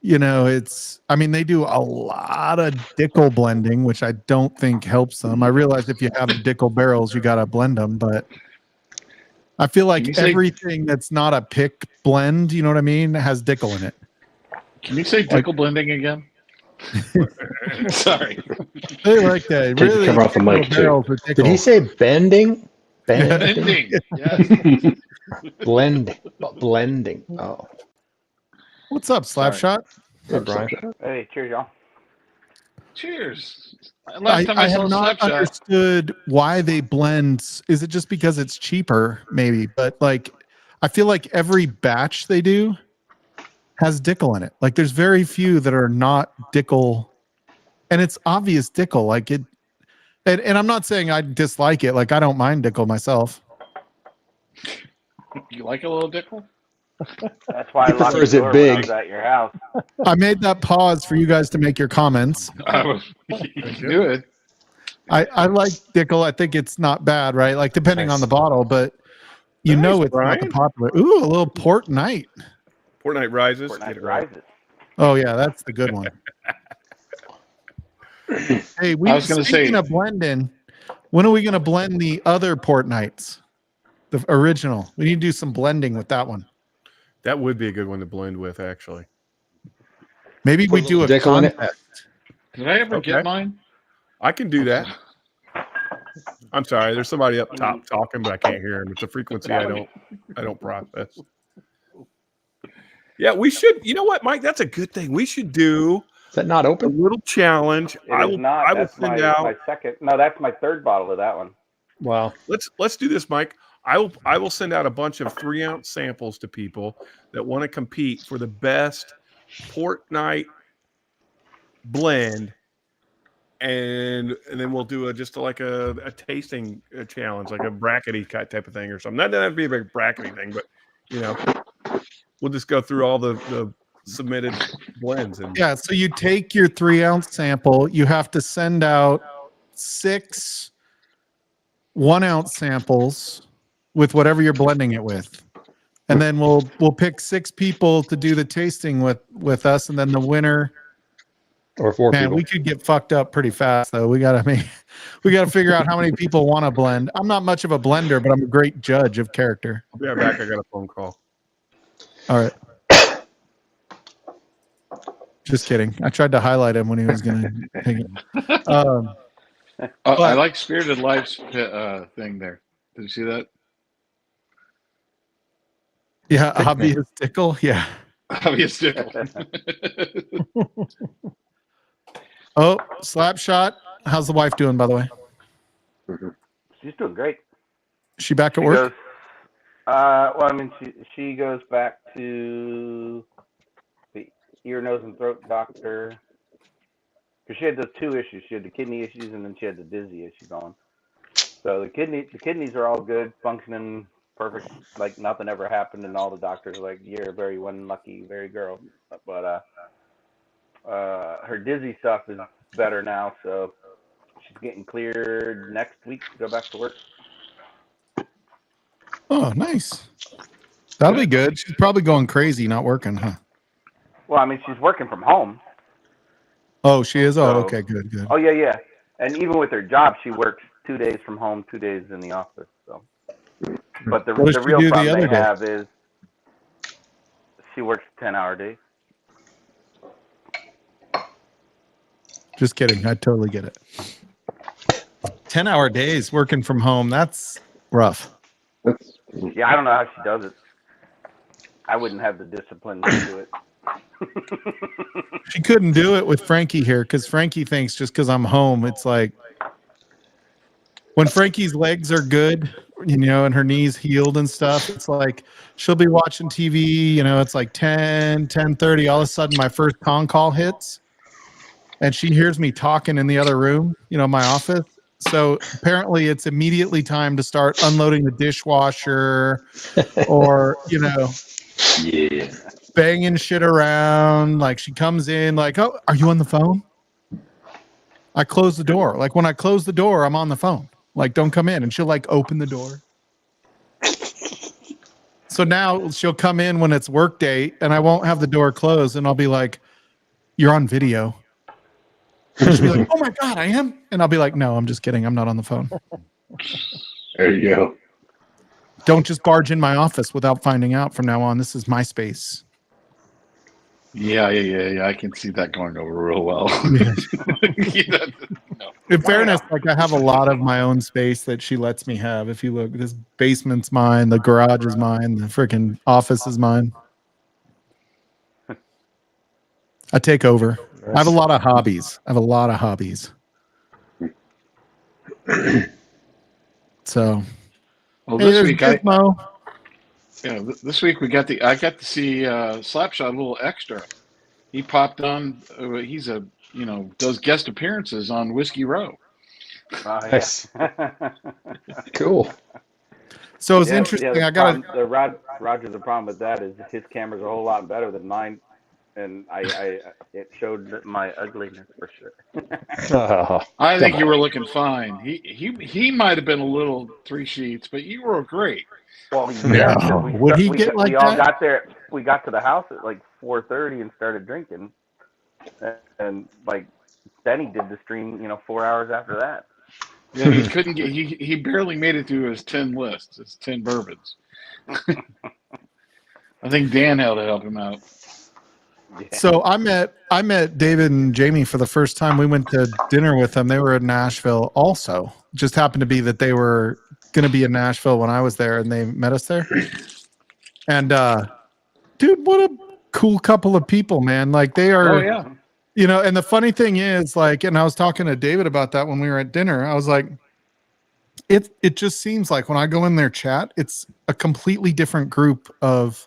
They do a lot of Dickel blending, which I don't think helps them. I realize if you have the Dickel barrels, you got to blend them, but I feel Can you like say- everything that's not a pick blend, you know what I mean, has Dickel in it. Can you say Dickel blending again? Sorry. They like that. Take the Really, cover off the mic, too. barrels are Did he say bending? Bending? Bending. Yes. Blending. Blending. Oh. What's up, Slapshot? Hey, Brian. Hey, cheers, y'all. Cheers. Last time I, I saw have not Slapshot, understood why they blend. Is it just because it's cheaper? Maybe, but like, I feel like every batch they do has Dickel in it. Like, there's very few that are not Dickel, and it's obvious Dickel. Like it, and I'm not saying I dislike it. Like, I don't mind Dickel myself. you like a little Dickel? That's why I locked the prefers it door when I big. was at your house. I made that pause for you guys to make your comments. You can do it. I like Dickel. I think it's not bad, right? Like, depending on the bottle, but you know it's not the Brian. popular. Ooh, a little Port Night. Port Night Rises. Fortnite Get it right. rises. Oh yeah, that's the good one. Hey, we I was gonna speaking say- of blending, when are we gonna blend the other Port Nights? The original. We need to do some blending with that one. That would be a good one to blend with, actually. Maybe we Put a do a little Dickel in it. contest. Did I ever Okay. get mine? I can do that. I'm sorry. There's somebody up top talking, but I can't hear him. It's a frequency I don't process. Yeah, we should. You know what, Mike? That's a good thing. We should do Is that not a open? little challenge. It I is will. not. I will That's send my out. second. No, that's my third bottle of that one. Wow. Let's do this, Mike. I will send out a bunch of 3-ounce samples to people that want to compete for the best Port Night blend, and then we'll do just like a tasting challenge, like a brackety type of thing or something. Not that would be a big brackety thing, but you know, we'll just go through all the submitted blends and Yeah, so you take your 3-ounce sample, you have to send out 6 1-ounce samples with whatever you're blending it with. And then we'll pick 6 people to do the tasting with us, and then the winner. Or 4 Man, people. we could get fucked up pretty fast though. We gotta figure out how many people want to blend. I'm not much of a blender, but I'm a great judge of character. I'll be right back. I got a phone call. All right. Just kidding. I tried to highlight him when he was gonna take it. I But- like Spirited Life's thing there. Did you see that? Yeah, obvious Dickel. Yeah. Obvious Dickel. Oh, Slapshot. How's the wife doing, by the way? She's doing great. Is she back at She work? goes, well, I mean, she goes back to the ear, nose, and throat doctor because she had those 2 issues. She had the kidney issues, and then she had the dizzy issue going. So the kidneys are all good, functioning perfect, like nothing ever happened, and all the doctors are like, "You're a very unlucky, very girl." But her dizzy stuff is better now, so she's getting cleared next week to go back to work. Oh, nice. That'll be good. She's probably going crazy, not working, huh? Well, I mean, she's working from home. Oh, she is. Oh, So- okay, good, good. Oh yeah. And even with her job, she works 2 days from home, 2 days in the office. So, but the What does she real do the problem other they day? have is she works 10-hour days. Just kidding. I totally get it. 10-hour days working from home. That's rough. That's, Yeah, I don't know how she does it. I wouldn't have the discipline to do it. She couldn't do it with Frankie here because Frankie thinks just because I'm home, it's like when Frankie's legs are good, you know, and her knees healed and stuff, it's like she'll be watching TV, you know, it's like 10:30. All of a sudden, my first con call hits and she hears me talking in the other room, you know, my office. So apparently it's immediately time to start unloading the dishwasher or, you know, yeah. banging shit around. Like she comes in like, "Oh, are you on the phone?" I close the door. Like when I close the door, I'm on the phone. Like, don't come in. And she'll like open the door. So now she'll come in when it's work day and I won't have the door closed and I'll be like, "You're on video." And she'll be like, "Oh my God, I am." And I'll be like, "No, I'm just kidding. I'm not on the phone." There you go. Don't just barge in my office without finding out from now on. This is my space. Yeah. I can see that going over real well. Yeah. In fairness, like I have a lot of my own space that she lets me have. If you look, this basement's mine, the garage is mine, the freaking office is mine. I take over. I have a lot of hobbies. So, Well, hey, this there's week Gizmo. this week I got to see Slapshot a little extra. He popped on. He's does guest appearances on Whiskey Row. Oh, yeah. Nice. Cool. So it's interesting. the I got Roger. The problem with that is his camera's a whole lot better than mine, and it showed my ugliness for sure. I think you were looking fine. He might have been a little 3 sheets, but you were great. Well, Would he get like we all that? got there. We got to the house at like 4:30 and started drinking, and like Benny did the stream, 4 hours after that. Yeah, he couldn't get. He barely made it through his 10 list. His 10 bourbons. I think Dan had to help him out. Yeah. So I met David and Jamie for the first time. We went to dinner with them. They were in Nashville also. Just happened to be that they were going to be in Nashville when I was there, and they met us there. And dude, what a cool couple of people, man. Like they are. Oh yeah. And the funny thing is, like, and I was talking to David about that when we were at dinner. I was like, it just seems like when I go in their chat, it's a completely different group of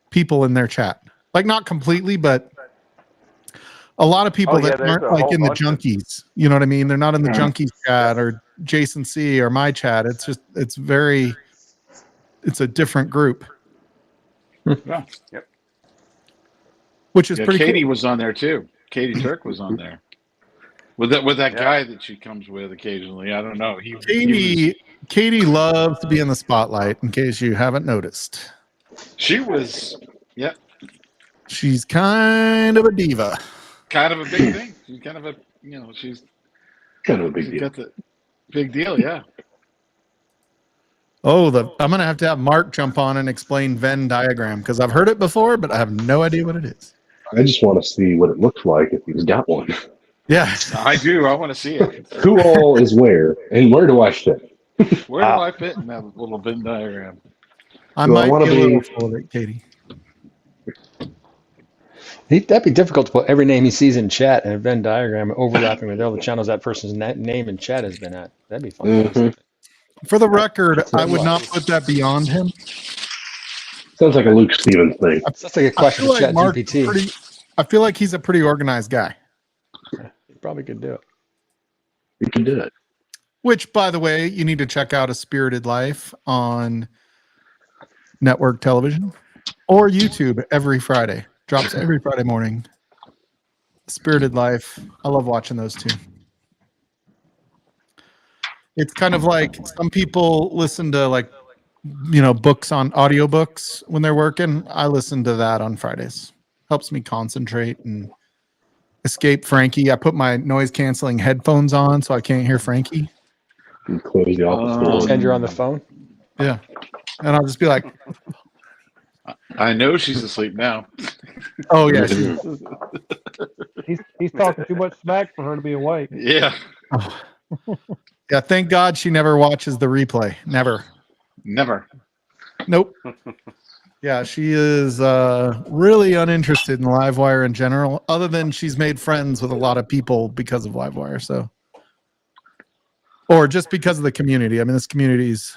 people in their chat. Like not completely, but a lot of people that aren't like in the junkies. You know what I mean? They're not in the junkies chat or Jason C or my chat. It's just it's a different group. Yeah. Yep. Which is pretty Katie cool. was on there too. Katie Turk was on there. With that guy that she comes with occasionally. I don't know. Katie loves to be in the spotlight, in case you haven't noticed. She was She's kind of a diva. kind of a big thing. She's kind of a she's Kind of a big she's deal. got the big deal, yeah. Oh, I'm gonna have to have Mark jump on and explain Venn diagram because I've heard it before, but I have no idea what it is. I just want to see what it looks like if he's got one. Yeah. I do. I want to see it. Who all is where, and where do I fit? Where do I fit in that little Venn diagram? I Do I might wanna be a little be- full of it, Katie. That'd be difficult to put every name he sees in chat in a Venn diagram overlapping with all the channels that person's name in chat has been at. That'd be fun. Mhm. For the record, I would not put that beyond him. Sounds like a Luke Stevens thing. That's like a question I for feel chat like Mark GPT. I feel like he's a pretty organized guy. You probably could do it. You can do it. Which, by the way, you need to check out A Spirited Life on network television or YouTube every Friday. Drops every Friday morning. Spirited Life. I love watching those two. It's kind of like some people listen to books on audiobooks when they're working. I listen to that on Fridays. Helps me concentrate and escape Frankie. I put my noise canceling headphones on so I can't hear Frankie. You close the office door. Pretend you're on the phone. Yeah. And I'll just be like, I know she's asleep now. oh yeah. He's talking too much smack for her to be awake. Yeah. Yeah, thank God she never watches the replay. Never. Never. Nope. Yeah, she is really uninterested in Livewire in general, other than she's made friends with a lot of people because of Livewire. So, or just because of the community. I mean, this community's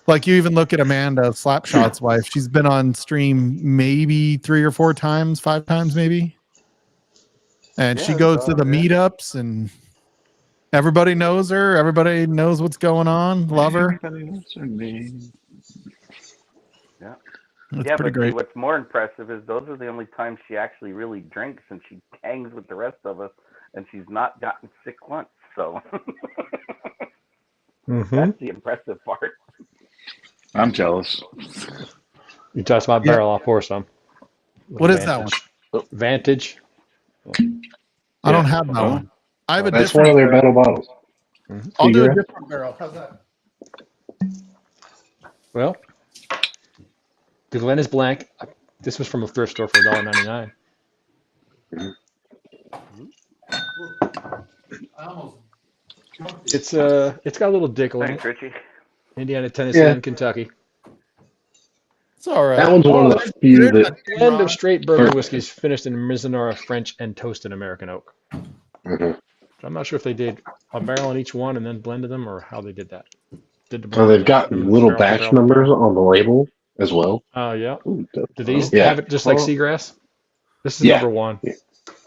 like, you even look at Amanda, Slapshot's wife. She's been on stream maybe 3 or 4 times, 5 times maybe. And she goes to the meetups and everybody knows her. Everybody knows what's going on. Love her. Everybody knows her name. Yeah. It's Yeah, pretty but great. what's more impressive is those are the only times she actually really drinks, and she hangs with the rest of us, and she's not gotten sick once. So that's the impressive part. I'm jealous. You touched my barrel off horse, son. What is that one? Vantage. I don't have that one. I have a That's one different of their barrel. metal bottles. I'll do a Figure it. different barrel. How's that? Well, the Glen is blank. This was from a thrift store for $1.99. It's got a little dickle in Thanks, it. Richie. Indiana, Tennessee, Yeah. and Kentucky. It's all right. That one's one of the few that. Blend of straight bourbon whiskeys finished in Mizunara French and toasted American oak. Mhm. I'm not sure if they did a barrel in each one and then blended them or how they did that. Did the Well, blend they've got barrel little to batch barrel? numbers on the label as well. Oh, yeah. Ooh, Do these yeah. have it just like seagrass? This is Yeah. number one.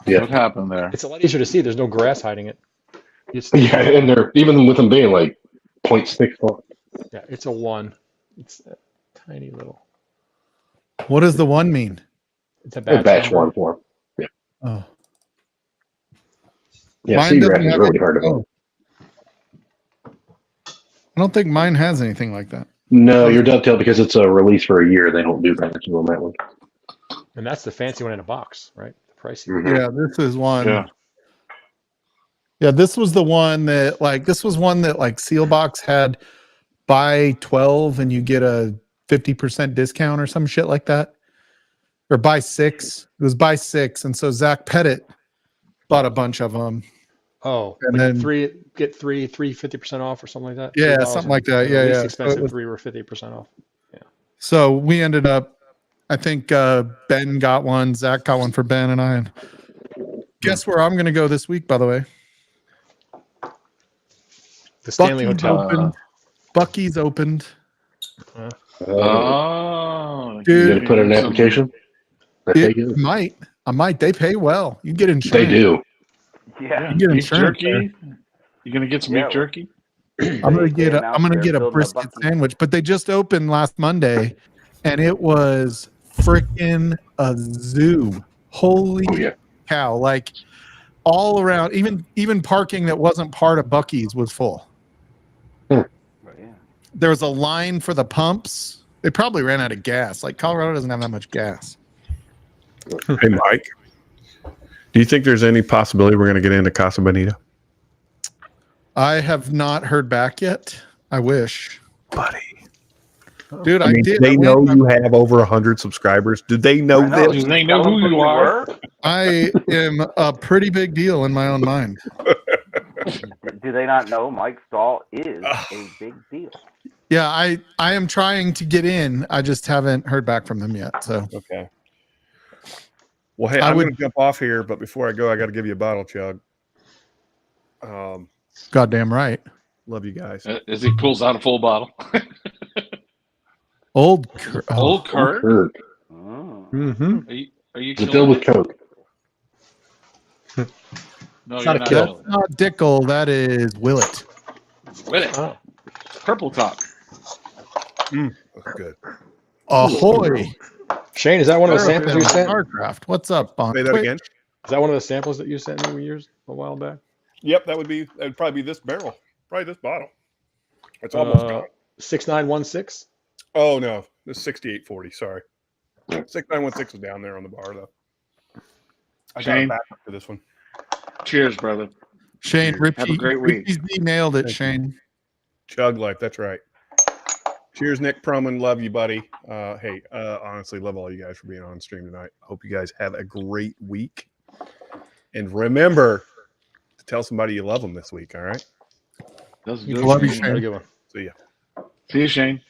Yeah. What happened there? It's a lot easier to see. There's no grass hiding it. It's, Yeah, and they're even with them being like 0.6 font. yeah, it's a one. It's a tiny little. What does the one mean? It's a Batch, batch, number. one form. Yeah. Oh, Yeah, Mine doesn't seagrass is have really any- hard to find. I don't think mine has anything like that. No, you're dovetail because it's a release for a year. They don't do batches on that one. And that's the fancy one in a box, right? The pricey. Mhm. Yeah, this is one. Yeah. Yeah, this was the one that like Sealbox had buy 12 and you get a 50% discount or some shit like that. Or buy 6. It was buy 6. And so Zach Pettit bought a bunch of them. Oh, And like then- get three 50% off or something like that? Yeah, 3 something like that. and Yeah, the least yeah. So expensive it was- 3 were 50% off. So we ended up, I think Ben got one, Zach got one for Ben and I. And guess where I'm going to go this week, by the way? The Stanley Buc-ee's Hotel. opened. Buc-ee's opened. Oh, Dude. You gonna put in an application? I think it is. I might. They pay well. You get insurance. They do. Yeah. You get Beef insurance jerky. You gonna get some Yeah. beef jerky? I'm gonna get a, I'm gonna They're get a building a brisket Buc-ee. sandwich, but they just opened last Monday, and it was freaking a zoo. Holy Oh, yeah. cow! Like all around, even parking that wasn't part of Buc-ee's was full. But yeah. There was a line for the pumps. They probably ran out of gas. Like Colorado doesn't have that much gas. Hey, Mike, do you think there's any possibility we're going to get into Casa Bonita? I have not heard back yet. I wish, Buddy. dude. I mean, did. they I know went- you have over 100 subscribers. Do they know I know. this? Do they know Tell who them you are? I am a pretty big deal in my own mind. Do they not know Mike Stahl is a big deal? Yeah, I am trying to get in. I just haven't heard back from them yet. So Okay. Well, hey, I I'm would- going to jump off here, but before I go, I got to give you a bottle chug. goddamn right. Love you guys. As he pulls out a full bottle. Old Old Kurt. Kirk. Mm. Mm-hmm. Are you Is it killing filled with it? Coke? No, It's you're not a not. kill. killing That's not Dickel. That is Willett. it. With it. Oh. Purple top. That's good. Ahoy! Shane, is that one of the samples you sent? Starcraft. What's up, Bon? Say that Wait, again. Is that one of the samples that you sent me years a while back? Yep, that would probably be this barrel, probably this bottle. It's almost gone. 6916. Oh no, this is 6840. Sorry, 6916 is down there on the bar though. I got a Shane? backup for this one. Cheers, brother. Shane, Richie, Have a great week. Richie nailed it, Shane. Chug life, that's right. Cheers, Nick Proman. Love you, buddy. Hey, honestly, love all you guys for being on stream tonight. Hope you guys have a great week. And remember to tell somebody you love them this week, all right? That's Love you, Shane. Shane. Very good one. See ya. See you, Shane.